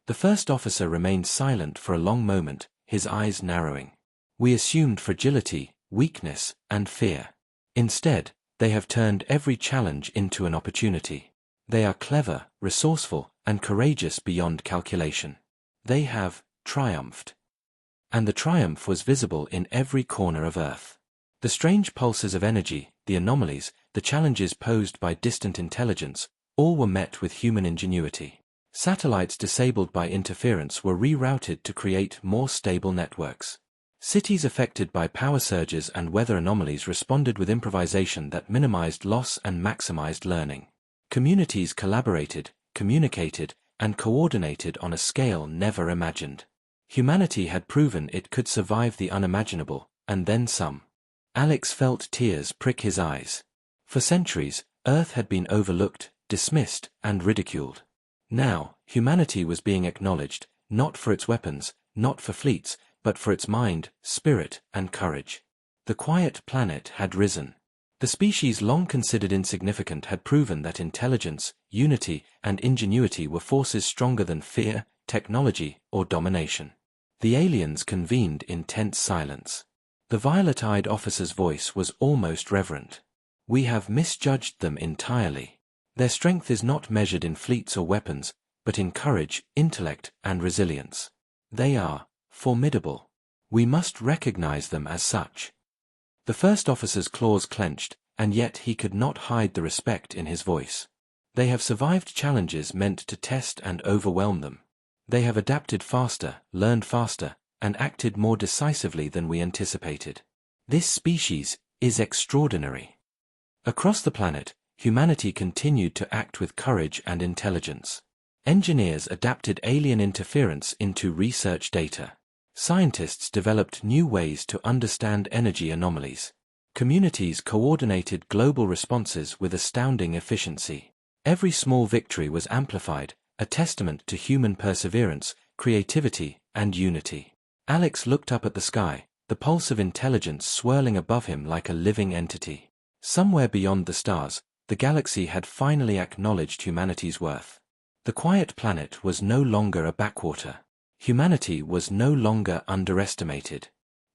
S1: The first officer remained silent for a long moment, his eyes narrowing. "We assumed fragility, weakness, and fear. Instead, they have turned every challenge into an opportunity. They are clever, resourceful, and courageous beyond calculation. They have triumphed." And the triumph was visible in every corner of Earth. The strange pulses of energy, the anomalies, the challenges posed by distant intelligence, all were met with human ingenuity. Satellites disabled by interference were rerouted to create more stable networks. Cities affected by power surges and weather anomalies responded with improvisation that minimized loss and maximized learning. Communities collaborated, communicated, and coordinated on a scale never imagined. Humanity had proven it could survive the unimaginable, and then some. Alex felt tears prick his eyes. For centuries, Earth had been overlooked, dismissed, and ridiculed. Now, humanity was being acknowledged, not for its weapons, not for fleets, but for its mind, spirit, and courage. The quiet planet had risen. The species long considered insignificant had proven that intelligence, unity, and ingenuity were forces stronger than fear, technology, or domination. The aliens convened in tense silence. The violet-eyed officer's voice was almost reverent. "We have misjudged them entirely. Their strength is not measured in fleets or weapons, but in courage, intellect, and resilience. They are formidable. We must recognize them as such." The first officer's claws clenched, and yet he could not hide the respect in his voice. "They have survived challenges meant to test and overwhelm them. They have adapted faster, learned faster, and acted more decisively than we anticipated. This species is extraordinary." Across the planet, humanity continued to act with courage and intelligence. Engineers adapted alien interference into research data. Scientists developed new ways to understand energy anomalies. Communities coordinated global responses with astounding efficiency. Every small victory was amplified, a testament to human perseverance, creativity, and unity. Alex looked up at the sky, the pulse of intelligence swirling above him like a living entity. Somewhere beyond the stars, the galaxy had finally acknowledged humanity's worth. The quiet planet was no longer a backwater. Humanity was no longer underestimated.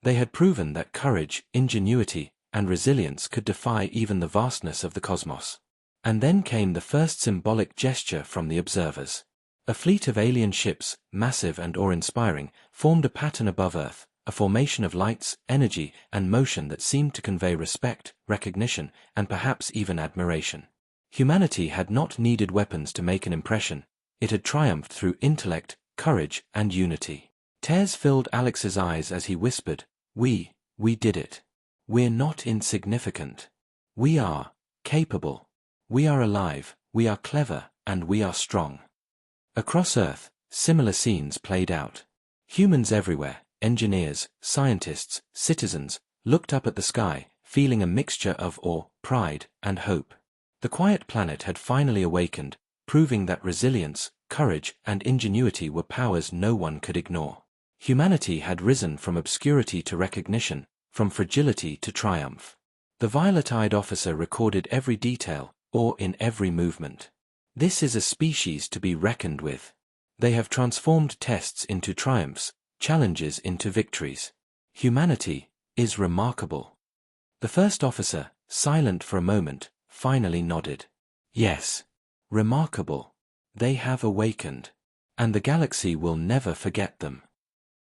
S1: They had proven that courage, ingenuity, and resilience could defy even the vastness of the cosmos. And then came the first symbolic gesture from the observers. A fleet of alien ships, massive and awe-inspiring, formed a pattern above Earth, a formation of lights, energy, and motion that seemed to convey respect, recognition, and perhaps even admiration. Humanity had not needed weapons to make an impression. It had triumphed through intellect, courage, and unity. Tears filled Alex's eyes as he whispered, We did it. We're not insignificant. We are capable. We are alive, we are clever, and we are strong." Across Earth, similar scenes played out. Humans everywhere, engineers, scientists, citizens, looked up at the sky, feeling a mixture of awe, pride, and hope. The quiet planet had finally awakened, proving that resilience, courage, and ingenuity were powers no one could ignore. Humanity had risen from obscurity to recognition, from fragility to triumph. The violet-eyed officer recorded every detail, awe in every movement. "This is a species to be reckoned with. They have transformed tests into triumphs, challenges into victories. Humanity is remarkable." The first officer, silent for a moment, finally nodded. "Yes. Remarkable. They have awakened. And the galaxy will never forget them."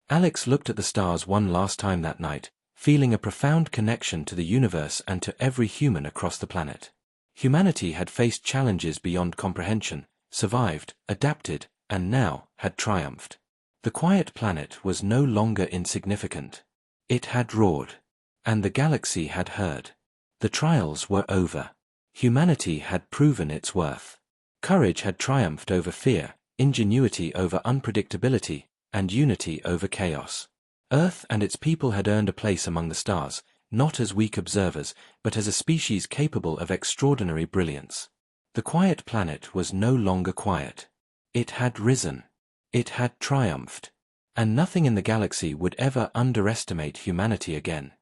S1: Alex looked at the stars one last time that night, feeling a profound connection to the universe and to every human across the planet. Humanity had faced challenges beyond comprehension, survived, adapted, and now had triumphed. The quiet planet was no longer insignificant. It had roared. And the galaxy had heard. The trials were over. Humanity had proven its worth. Courage had triumphed over fear, ingenuity over unpredictability, and unity over chaos. Earth and its people had earned a place among the stars, not as weak observers, but as a species capable of extraordinary brilliance. The quiet planet was no longer quiet. It had risen. It had triumphed. And nothing in the galaxy would ever underestimate humanity again.